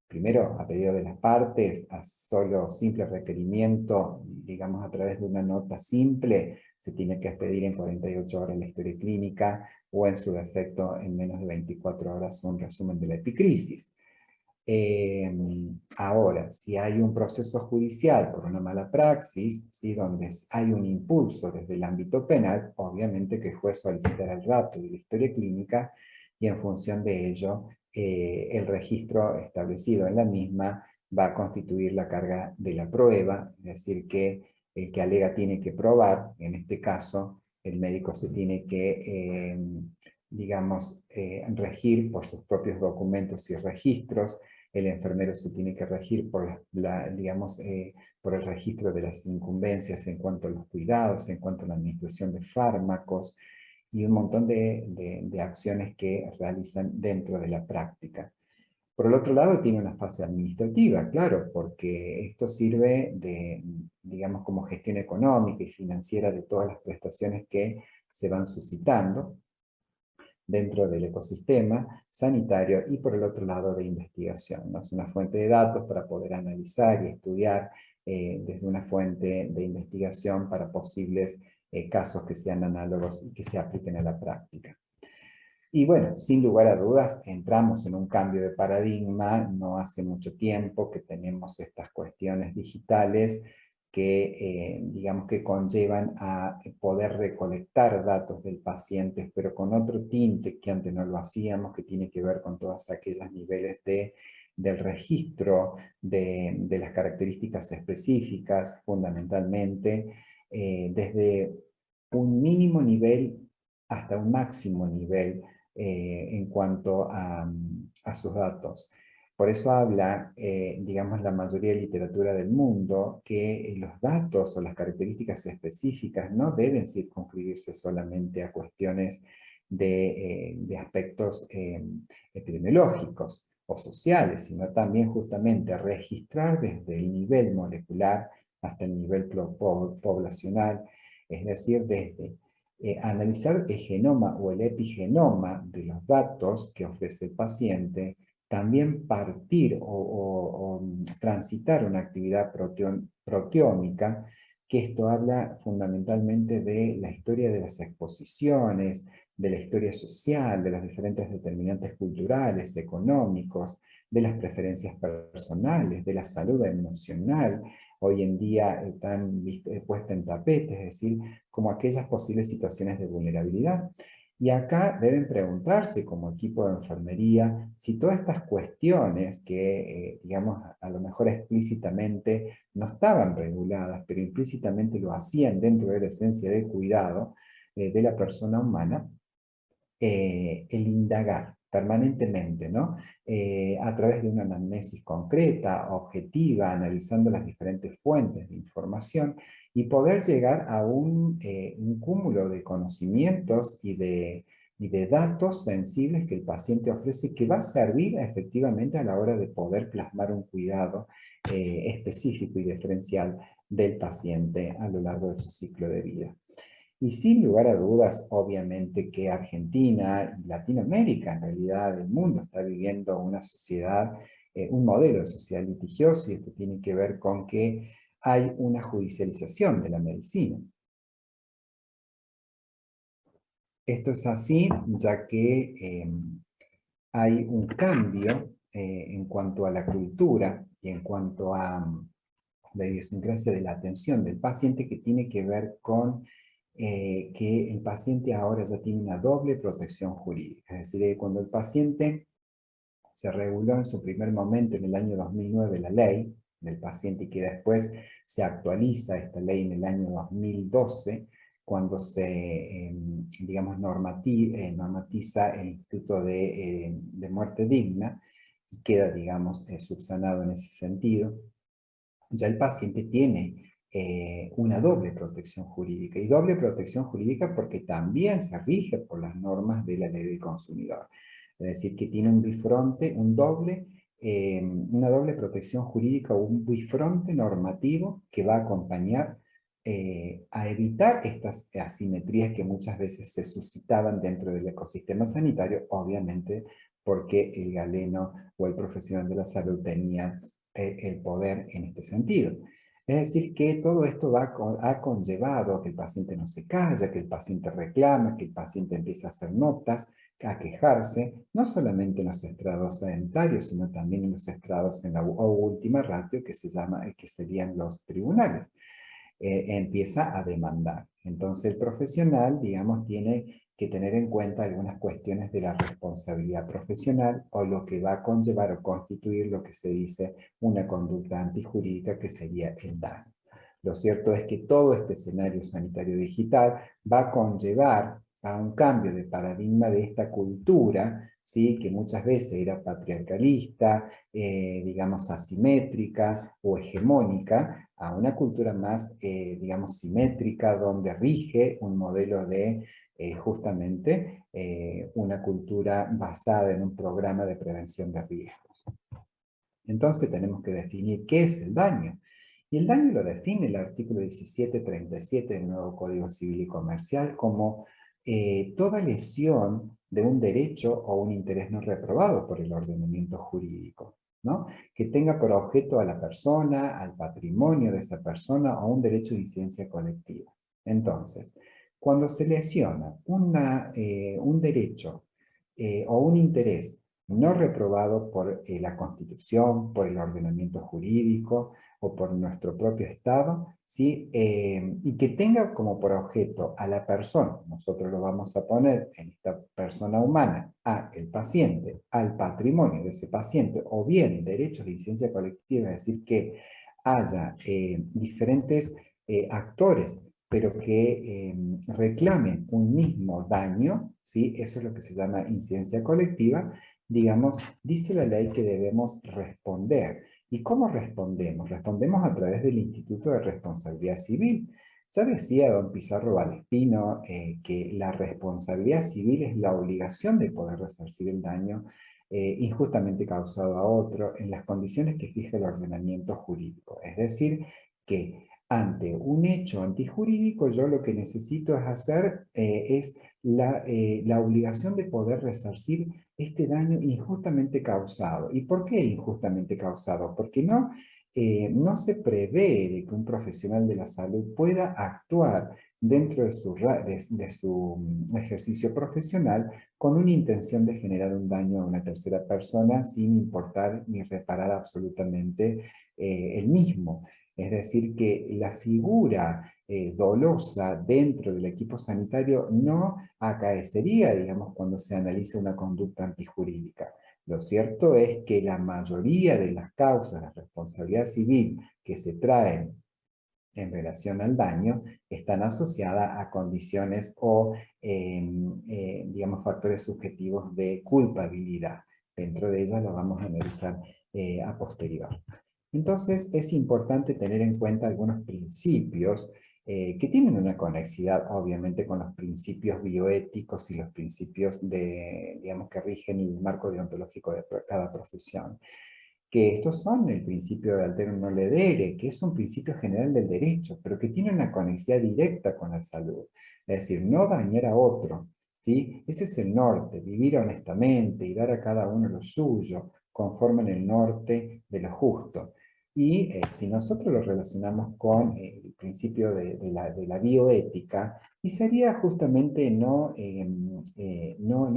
primero a pedido de las partes, a solo simple requerimiento, digamos a través de una nota simple, se tiene que expedir en 48 horas la historia clínica o en su defecto en menos de 24 horas un resumen de la epicrisis. Eh, Ahora, si hay un proceso judicial por una mala praxis, ¿sí? Donde hay un impulso desde el ámbito penal, obviamente que el juez solicitará el rato de la historia clínica y en función de ello, el registro establecido en la misma va a constituir la carga de la prueba, es decir, que el que alega tiene que probar, en este caso, el médico se tiene que, digamos, regir por sus propios documentos y registros, el enfermero se tiene que regir por, digamos, por el registro de las incumbencias en cuanto a los cuidados, en cuanto a la administración de fármacos y un montón de acciones que realizan dentro de la práctica. Por el otro lado, tiene una fase administrativa, claro, porque esto sirve de, digamos, como gestión económica y financiera de todas las prestaciones que se van suscitando dentro del ecosistema sanitario y por el otro lado de investigación, ¿no? Es una fuente de datos para poder analizar y estudiar desde una fuente de investigación para posibles casos que sean análogos y que se apliquen a la práctica. Y bueno, sin lugar a dudas, entramos en un cambio de paradigma, no hace mucho tiempo que tenemos estas cuestiones digitales que, digamos que conllevan a poder recolectar datos del paciente, pero con otro tinte que antes no lo hacíamos, que tiene que ver con todos aquellos niveles del registro de las características específicas, fundamentalmente, desde un mínimo nivel hasta un máximo nivel en cuanto a sus datos. Por eso habla, digamos, la mayoría de literatura del mundo que los datos o las características específicas no deben circunscribirse solamente a cuestiones de aspectos epidemiológicos o sociales, sino también justamente registrar desde el nivel molecular hasta el nivel poblacional, es decir, desde analizar el genoma o el epigenoma de los datos que ofrece el paciente, también partir o transitar una actividad proteómica, que esto habla fundamentalmente de la historia de las exposiciones, de la historia social, de los diferentes determinantes culturales, económicos, de las preferencias personales, de la salud emocional, hoy en día están puesta en tapete, es decir, como aquellas posibles situaciones de vulnerabilidad. Y acá deben preguntarse como equipo de enfermería si todas estas cuestiones que, digamos, a lo mejor explícitamente no estaban reguladas, pero implícitamente lo hacían dentro de la esencia del cuidado de la persona humana, el indagar permanentemente, ¿no? A través de una anamnesis concreta, objetiva, analizando las diferentes fuentes de información y poder llegar a un cúmulo de conocimientos y de datos sensibles que el paciente ofrece que va a servir efectivamente a la hora de poder plasmar un cuidado específico y diferencial del paciente a lo largo de su ciclo de vida. Y sin lugar a dudas, obviamente que Argentina y Latinoamérica, en realidad el mundo, está viviendo una sociedad, un modelo de sociedad litigioso, y esto tiene que ver con que hay una judicialización de la medicina. Esto es así, ya que hay un cambio en cuanto a la cultura y en cuanto a la idiosincrasia de la atención del paciente, que tiene que ver con que el paciente ahora ya tiene una doble protección jurídica. Es decir, cuando el paciente se reguló en su primer momento en el año 2009 la ley del paciente, y que después se actualiza esta ley en el año 2012, cuando se, digamos, normatiza el Instituto de Muerte Digna, y queda, digamos, subsanado en ese sentido. Ya el paciente tiene una doble protección jurídica, y doble protección jurídica porque también se rige por las normas de la ley del consumidor. Es decir, que tiene un bifronte, una doble protección jurídica o un bifronte normativo que va a acompañar a evitar estas asimetrías que muchas veces se suscitaban dentro del ecosistema sanitario, obviamente porque el galeno o el profesional de la salud tenía el poder en este sentido. Es decir, que todo esto ha conllevado a que el paciente no se calla, que el paciente reclama, que el paciente empieza a hacer notas, a quejarse, no solamente en los estrados sanitarios, sino también en los estrados en la última ratio, que serían los tribunales. Empieza a demandar. Entonces el profesional, digamos, tiene que tener en cuenta algunas cuestiones de la responsabilidad profesional, o lo que va a conllevar o constituir lo que se dice una conducta antijurídica, que sería el daño. Lo cierto es que todo este escenario sanitario digital va a conllevar a un cambio de paradigma de esta cultura, ¿sí? Que muchas veces era patriarcalista, digamos asimétrica o hegemónica, a una cultura más, digamos, simétrica, donde rige un modelo de justamente una cultura basada en un programa de prevención de riesgos. Entonces tenemos que definir qué es el daño. Y el daño lo define el artículo 1737 del nuevo Código Civil y Comercial como toda lesión de un derecho o un interés no reprobado por el ordenamiento jurídico, ¿no? Que tenga por objeto a la persona, al patrimonio de esa persona, o un derecho de incidencia colectiva. Entonces, cuando se lesiona un derecho o un interés no reprobado por la Constitución, por el ordenamiento jurídico o por nuestro propio Estado, ¿sí? Y que tenga como por objeto a la persona, nosotros lo vamos a poner en esta persona humana, a el paciente, al patrimonio de ese paciente, o bien derechos de incidencia colectiva, es decir, que haya diferentes actores, pero que reclamen un mismo daño, ¿sí? Eso es lo que se llama incidencia colectiva. Digamos, dice la ley que debemos responder. ¿Y cómo respondemos? Respondemos a través del Instituto de Responsabilidad Civil. Ya decía don Pizarro Vallespino que la responsabilidad civil es la obligación de poder resarcir el daño injustamente causado a otro en las condiciones que fija el ordenamiento jurídico. Es decir, que ante un hecho antijurídico, yo lo que necesito es hacer es la obligación de poder resarcir este daño injustamente causado. ¿Y por qué injustamente causado? Porque no se prevé de que un profesional de la salud pueda actuar dentro de su ejercicio profesional con una intención de generar un daño a una tercera persona, sin importar ni reparar absolutamente el mismo. Es decir, que la figura dolosa dentro del equipo sanitario no acaecería, digamos, cuando se analiza una conducta antijurídica. Lo cierto es que la mayoría de las causas de responsabilidad civil que se traen en relación al daño están asociadas a condiciones o, digamos, factores subjetivos de culpabilidad. Dentro de ellas lo vamos a analizar a posterior. Entonces, es importante tener en cuenta algunos principios que tienen una conexidad, obviamente, con los principios bioéticos y los principios digamos, que rigen el marco deontológico de cada profesión, que estos son el principio de alterum non ledere, que es un principio general del derecho, pero que tiene una conexión directa con la salud. Es decir, no dañar a otro, ¿sí? Ese es el norte, vivir honestamente y dar a cada uno lo suyo, conforme en el norte de lo justo. Y si nosotros lo relacionamos con el principio de la bioética, y sería justamente no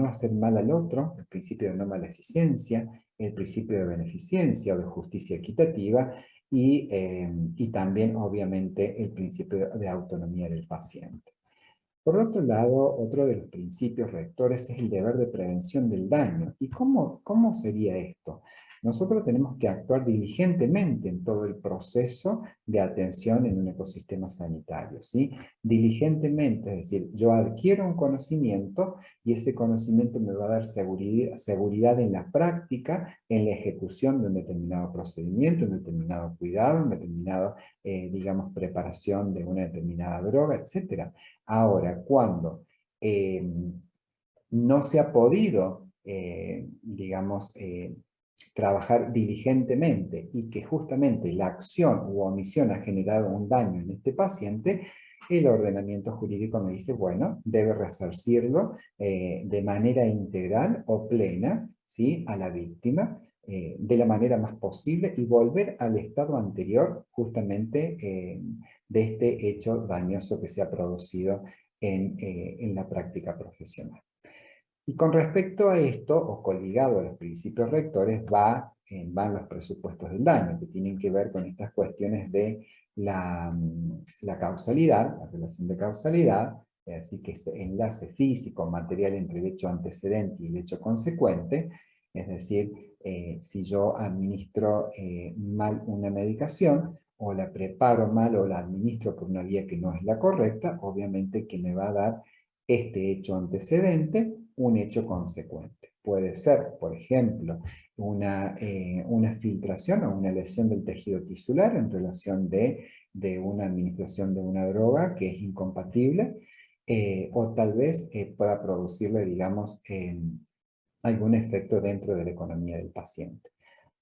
hacer mal al otro, el principio de no maleficencia, el principio de beneficencia o de justicia equitativa, y también obviamente el principio de autonomía del paciente. Por otro lado, otro de los principios rectores es el deber de prevención del daño. ¿Y cómo sería esto? Nosotros tenemos que actuar diligentemente en todo el proceso de atención en un ecosistema sanitario, ¿sí? Diligentemente, es decir, yo adquiero un conocimiento y ese conocimiento me va a dar seguridad en la práctica, en la ejecución de un determinado procedimiento, un determinado cuidado, un determinado, digamos, preparación de una determinada droga, etcétera. Ahora, cuando no se ha podido, digamos, trabajar diligentemente y que justamente la acción u omisión ha generado un daño en este paciente, el ordenamiento jurídico me dice, bueno, debe resarcirlo de manera integral o plena, ¿sí?, a la víctima, de la manera más posible y volver al estado anterior justamente de este hecho dañoso que se ha producido en la práctica profesional. Y con respecto a esto, o coligado a los principios rectores, van los presupuestos del daño, que tienen que ver con estas cuestiones de la causalidad, la relación de causalidad, así que ese enlace físico, material entre el hecho antecedente y el hecho consecuente, es decir, si yo administro mal una medicación, o la preparo mal o la administro por una vía que no es la correcta, obviamente que me va a dar este hecho antecedente un hecho consecuente. Puede ser, por ejemplo, una filtración o una lesión del tejido tisular en relación de una administración de una droga que es incompatible, o tal vez pueda producirle, digamos, algún efecto dentro de la economía del paciente.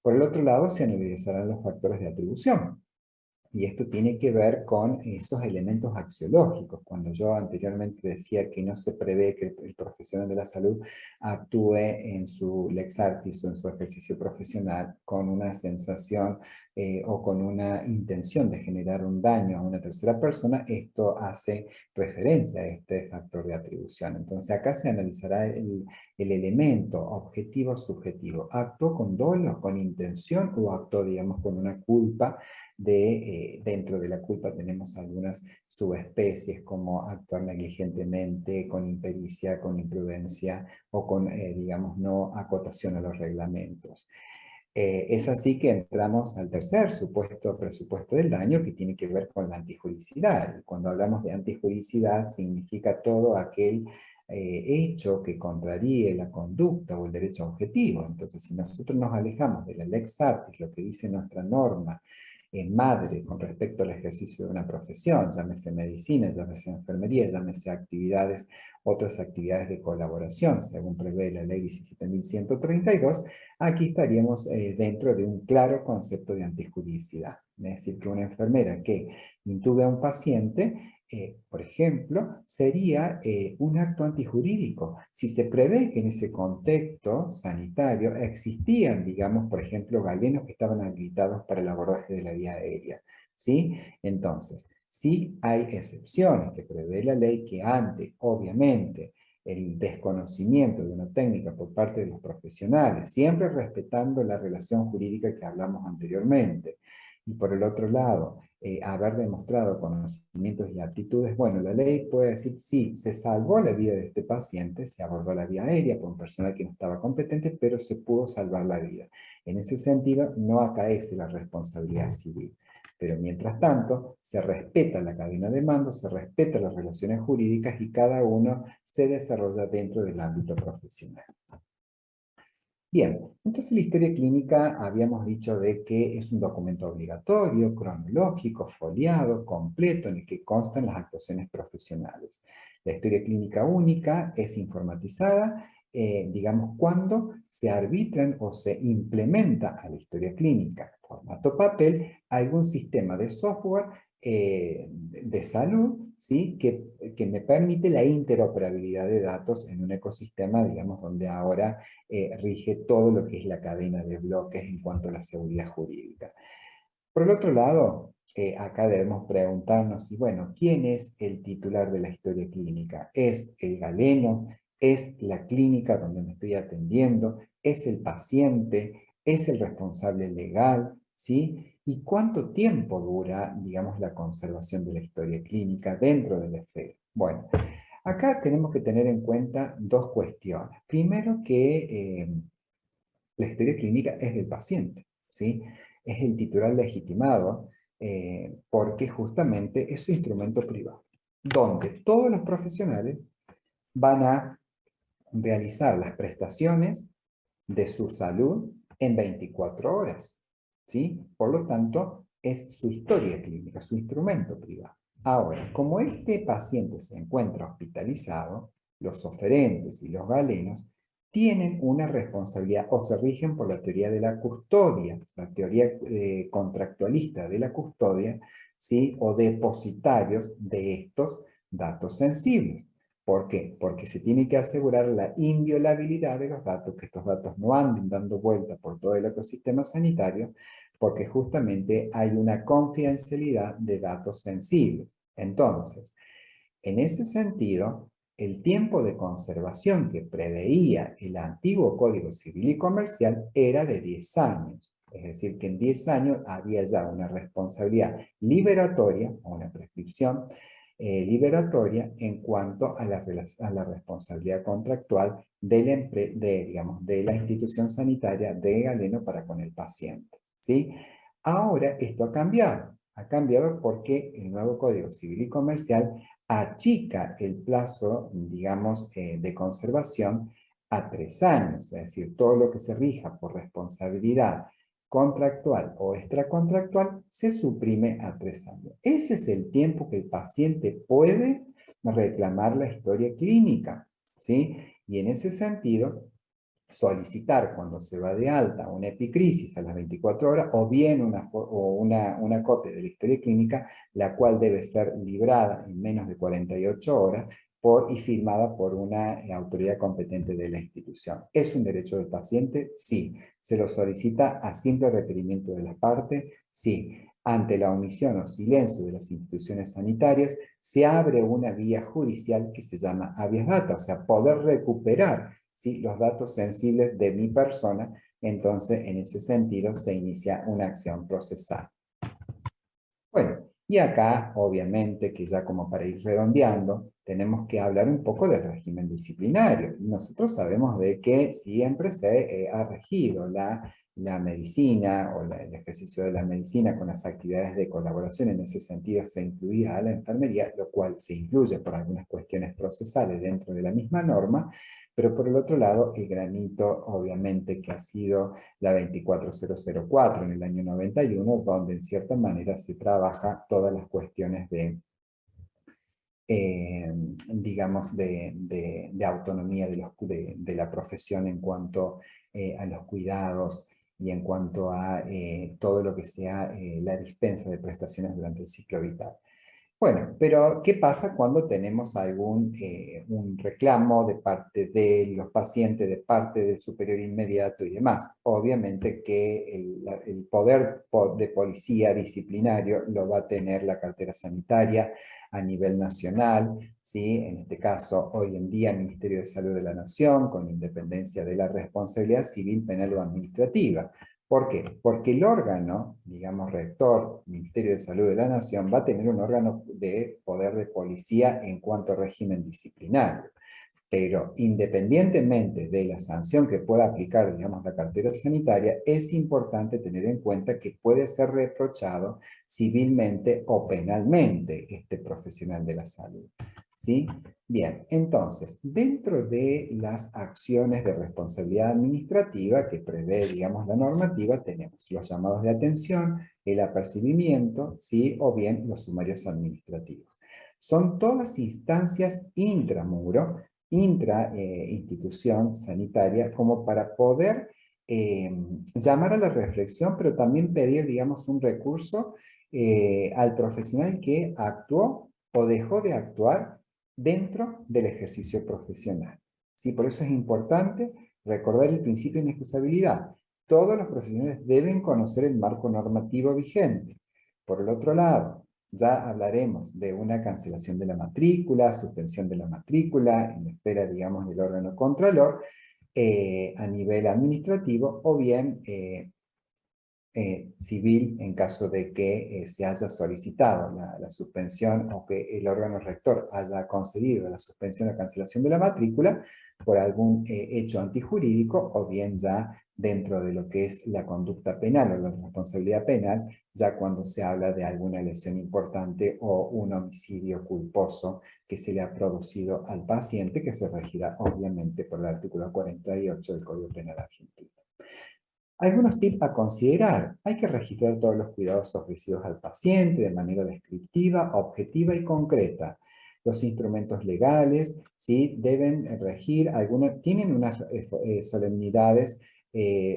Por el otro lado, se analizarán los factores de atribución. Y esto tiene que ver con esos elementos axiológicos. Cuando yo anteriormente decía que no se prevé que el profesional de la salud actúe en su lex artis o en su ejercicio profesional con una sensación o con una intención de generar un daño a una tercera persona, esto hace referencia a este factor de atribución. Entonces acá se analizará el elemento objetivo-subjetivo. ¿Actuó con dolo, con intención o actuó, digamos, con una culpa? Dentro de la culpa tenemos algunas subespecies como actuar negligentemente, con impericia, con imprudencia o con, digamos, no acotación a los reglamentos. Es así que entramos al tercer supuesto, presupuesto del daño, que tiene que ver con la antijuricidad. Cuando hablamos de antijuricidad significa todo aquel hecho que contraríe la conducta o el derecho objetivo. Entonces, si nosotros nos alejamos de la lex artis, lo que dice nuestra norma en madre con respecto al ejercicio de una profesión, llámese medicina, llámese enfermería, llámese actividades, otras actividades de colaboración, según prevé la ley 17.132, aquí estaríamos dentro de un claro concepto de antijuricidad. Es decir, que una enfermera que intube a un paciente, por ejemplo, sería un acto antijurídico. Si se prevé que en ese contexto sanitario existían, digamos, por ejemplo, galenos que estaban habilitados para el abordaje de la vía aérea, ¿sí? Entonces, sí hay excepciones que prevé la ley que ante, obviamente, el desconocimiento de una técnica por parte de los profesionales, siempre respetando la relación jurídica que hablamos anteriormente. Y por el otro lado, haber demostrado conocimientos y aptitudes, bueno, la ley puede decir, sí, se salvó la vida de este paciente, se abordó la vía aérea por un personal que no estaba competente, pero se pudo salvar la vida. En ese sentido, no acaece la responsabilidad civil. Pero mientras tanto, se respeta la cadena de mando, se respetan las relaciones jurídicas y cada uno se desarrolla dentro del ámbito profesional. Bien, entonces la historia clínica habíamos dicho de que es un documento obligatorio, cronológico, foliado, completo, en el que constan las actuaciones profesionales. La historia clínica única es informatizada, digamos, cuando se arbitran o se implementa a la historia clínica en formato papel algún sistema de software de salud, ¿sí? que me permite la interoperabilidad de datos en un ecosistema, digamos, donde ahora rige todo lo que es la cadena de bloques en cuanto a la seguridad jurídica. Por el otro lado, acá debemos preguntarnos, y bueno, ¿quién es el titular de la historia clínica? ¿Es el galeno? ¿Es la clínica donde me estoy atendiendo? ¿Es el paciente? ¿Es el responsable legal? ¿Sí? ¿Y cuánto tiempo dura, digamos, la conservación de la historia clínica dentro de la esfera? Bueno, acá tenemos que tener en cuenta dos cuestiones. Primero que la historia clínica es del paciente, ¿sí? Es el titular legitimado porque justamente es su instrumento privado, donde todos los profesionales van a realizar las prestaciones de su salud en 24 horas, ¿sí? Por lo tanto, es su historia clínica, su instrumento privado. Ahora, como este paciente se encuentra hospitalizado, los oferentes y los galenos tienen una responsabilidad o se rigen por la teoría de la custodia, la teoría contractualista de la custodia, ¿sí? O depositarios de estos datos sensibles. ¿Por qué? Porque se tiene que asegurar la inviolabilidad de los datos, que estos datos no anden dando vuelta por todo el ecosistema sanitario, porque justamente hay una confidencialidad de datos sensibles. Entonces, en ese sentido, el tiempo de conservación que preveía el antiguo Código Civil y Comercial era de 10 años. Es decir, que en 10 años había ya una responsabilidad liberatoria, o una prescripción liberatoria en cuanto a la responsabilidad contractual digamos, de la institución sanitaria de Galeno para con el paciente. ¿Sí? Ahora esto ha cambiado porque el nuevo Código Civil y Comercial achica el plazo, digamos, de conservación a 3 años, es decir, todo lo que se rija por responsabilidad contractual o extracontractual se suprime a 3 años. Ese es el tiempo que el paciente puede reclamar la historia clínica, ¿sí? Y en ese sentido, solicitar cuando se va de alta una epicrisis a las 24 horas o bien una copia de la historia clínica, la cual debe ser librada en menos de 48 horas y firmada por una autoridad competente de la institución. ¿Es un derecho del paciente? Sí. ¿Se lo solicita a simple requerimiento de la parte? Sí. Ante la omisión o silencio de las instituciones sanitarias, se abre una vía judicial que se llama habeas data, o sea, poder recuperar, ¿sí?, los datos sensibles de mi persona. Entonces, en ese sentido, se inicia una acción procesal. Bueno, y acá, obviamente, que ya como para ir redondeando, tenemos que hablar un poco del régimen disciplinario. Y nosotros sabemos de que siempre se ha regido la medicina o el ejercicio de la medicina con las actividades de colaboración. En ese sentido se incluía a la enfermería, lo cual se incluye por algunas cuestiones procesales dentro de la misma norma, pero por el otro lado, el granito, obviamente, que ha sido la 24004 en el año 91, donde en cierta manera se trabaja todas las cuestiones de, digamos, de autonomía de la profesión en cuanto a los cuidados y en cuanto a todo lo que sea la dispensa de prestaciones durante el ciclo vital. Bueno, pero ¿qué pasa cuando tenemos un reclamo de parte de los pacientes, de parte del superior inmediato y demás? Obviamente que el poder de policía disciplinario lo va a tener la cartera sanitaria a nivel nacional, ¿sí? En este caso, hoy en día, el Ministerio de Salud de la Nación, con independencia de la responsabilidad civil, penal o administrativa. ¿Por qué? Porque el órgano, digamos, rector, Ministerio de Salud de la Nación, va a tener un órgano de poder de policía en cuanto a régimen disciplinario. Pero independientemente de la sanción que pueda aplicar, digamos, la cartera sanitaria, es importante tener en cuenta que puede ser reprochado civilmente o penalmente este profesional de la salud. ¿Sí? Bien, entonces, dentro de las acciones de responsabilidad administrativa que prevé, digamos, la normativa, tenemos los llamados de atención, el apercibimiento, ¿sí?, o bien los sumarios administrativos. Son todas instancias intramuro, intra institución sanitaria, como para poder llamar a la reflexión, pero también pedir, digamos, un recurso al profesional que actuó o dejó de actuar dentro del ejercicio profesional. ¿Sí? Por eso es importante recordar el principio de inexcusabilidad. todos los profesionales deben conocer el marco normativo vigente. Por el otro lado, ya hablaremos de una cancelación de la matrícula, suspensión de la matrícula, en la esfera, digamos, del órgano contralor, a nivel administrativo, o bien civil en caso de que se haya solicitado la suspensión o que el órgano rector haya concedido la suspensión o cancelación de la matrícula por algún hecho antijurídico, o bien ya dentro de lo que es la conducta penal o la responsabilidad penal, ya cuando se habla de alguna lesión importante o un homicidio culposo que se le ha producido al paciente, que se regirá obviamente por el artículo 48 del Código Penal argentino. Algunos tips a considerar. Hay que registrar todos los cuidados ofrecidos al paciente de manera descriptiva, objetiva y concreta. Los instrumentos legales, ¿sí?, deben regir, tienen unas solemnidades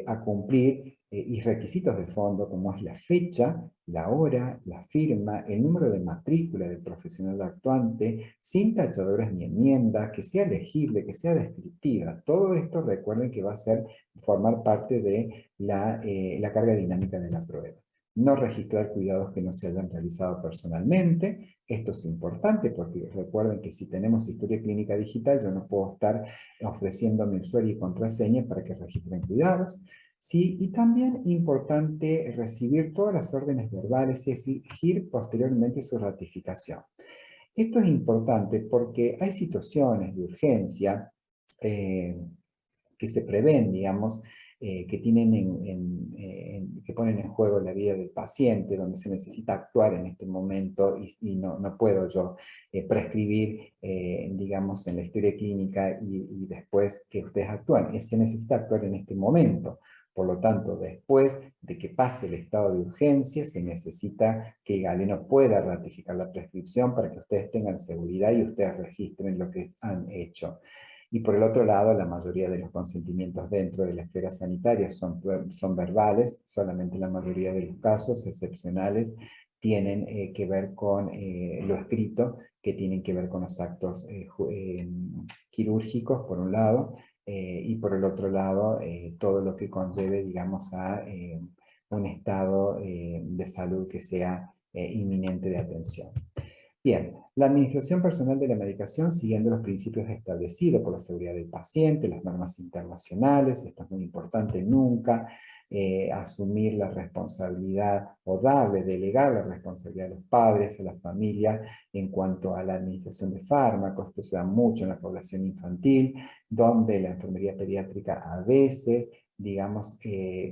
a cumplir y requisitos de fondo, como es la fecha, la hora, la firma, el número de matrícula del profesional actuante, sin tachaduras ni enmiendas, que sea legible, que sea descriptiva. Todo esto recuerden que va a formar parte de la carga dinámica de la prueba. No registrar cuidados que no se hayan realizado personalmente. Esto es importante porque recuerden que si tenemos historia clínica digital, yo no puedo estar ofreciendo mi usuario y contraseña para que registren cuidados. Sí, y también importante recibir todas las órdenes verbales y exigir posteriormente su ratificación. Esto es importante porque hay situaciones de urgencia eh, que se prevén, digamos, que tienen que ponen en juego la vida del paciente, donde se necesita actuar en este momento y no puedo yo prescribir, digamos, en la historia clínica y después que ustedes actúan. Se necesita actuar en este momento. Por lo tanto, después de que pase el estado de urgencia, se necesita que Galeno pueda ratificar la prescripción para que ustedes tengan seguridad y ustedes registren lo que han hecho. Y por el otro lado, la mayoría de los consentimientos dentro de la esfera sanitaria son verbales, solamente la mayoría de los casos excepcionales tienen que ver con lo escrito, que tienen que ver con los actos quirúrgicos, por un lado, y por el otro lado, todo lo que conlleve, digamos, a un estado de salud que sea inminente de atención. Bien, la administración personal de la medicación siguiendo los principios establecidos por la seguridad del paciente, las normas internacionales, esto es muy importante, nunca asumir la responsabilidad o delegar la responsabilidad a los padres, a la familia en cuanto a la administración de fármacos. Esto se da mucho en la población infantil, donde la enfermería pediátrica a veces, digamos,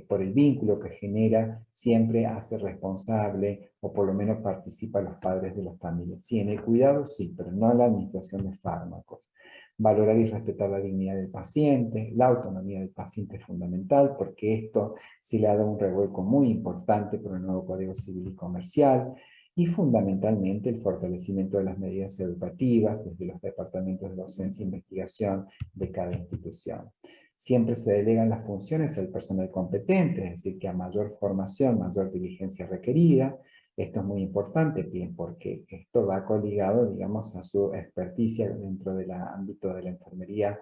por el vínculo que genera, siempre hace responsable o por lo menos participa a los padres de la familia. Sí, en el cuidado sí, pero no en la administración de fármacos. Valorar y respetar la dignidad del paciente, la autonomía del paciente es fundamental porque esto se le ha dado un revuelco muy importante por el nuevo Código Civil y Comercial, y fundamentalmente el fortalecimiento de las medidas educativas desde los departamentos de docencia e investigación de cada institución. Siempre se delegan las funciones al personal competente, es decir, que a mayor formación, mayor diligencia requerida. Esto es muy importante, bien, porque esto va coligado, digamos, a su experticia dentro del ámbito de la enfermería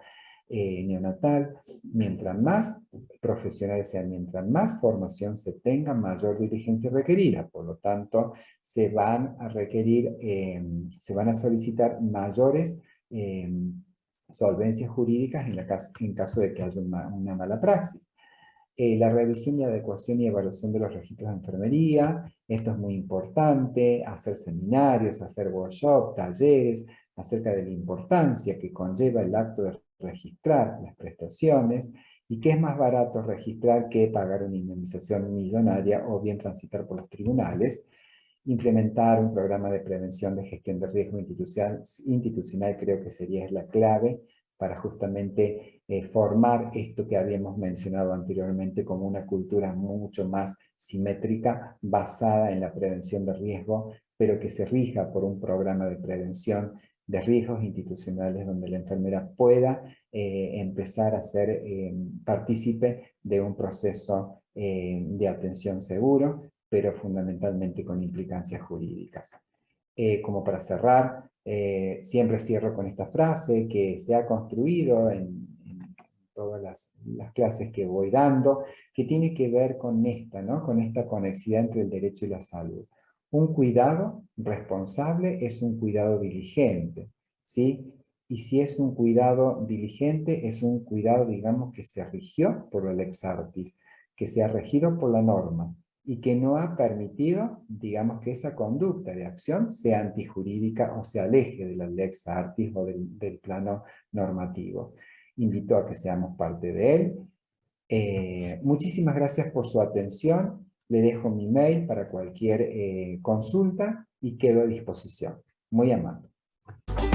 neonatal. Mientras más profesionales sean, mientras más formación se tenga, mayor diligencia requerida. Por lo tanto, se van a requerir, se van a solicitar mayores solvencias jurídicas en caso de que haya una mala praxis. La revisión y adecuación y evaluación de los registros de enfermería, esto es muy importante, hacer seminarios, hacer workshops, talleres, acerca de la importancia que conlleva el acto de registrar las prestaciones, y que es más barato registrar que pagar una indemnización millonaria o bien transitar por los tribunales. Implementar un programa de prevención de gestión de riesgo institucional creo que sería la clave para justamente formar esto que habíamos mencionado anteriormente como una cultura mucho más simétrica, basada en la prevención de riesgo, pero que se rija por un programa de prevención de riesgos institucionales donde la enfermera pueda empezar a ser partícipe de un proceso de atención seguro, pero fundamentalmente con implicancias jurídicas. Como para cerrar, siempre cierro con esta frase, que se ha construido en todas las clases que voy dando, que tiene que ver con esta, ¿no? Con esta conexidad entre el derecho y la salud. Un cuidado responsable es un cuidado diligente, ¿sí? Y si es un cuidado diligente, es un cuidado, digamos, que se rigió por el ex artis, que se ha regido por la norma y que no ha permitido, digamos, que esa conducta de acción sea antijurídica o se aleje de la lex artis o del plano normativo. Invito a que seamos parte de él. Muchísimas gracias por su atención. Le dejo mi mail para cualquier consulta y quedo a disposición. Muy amable.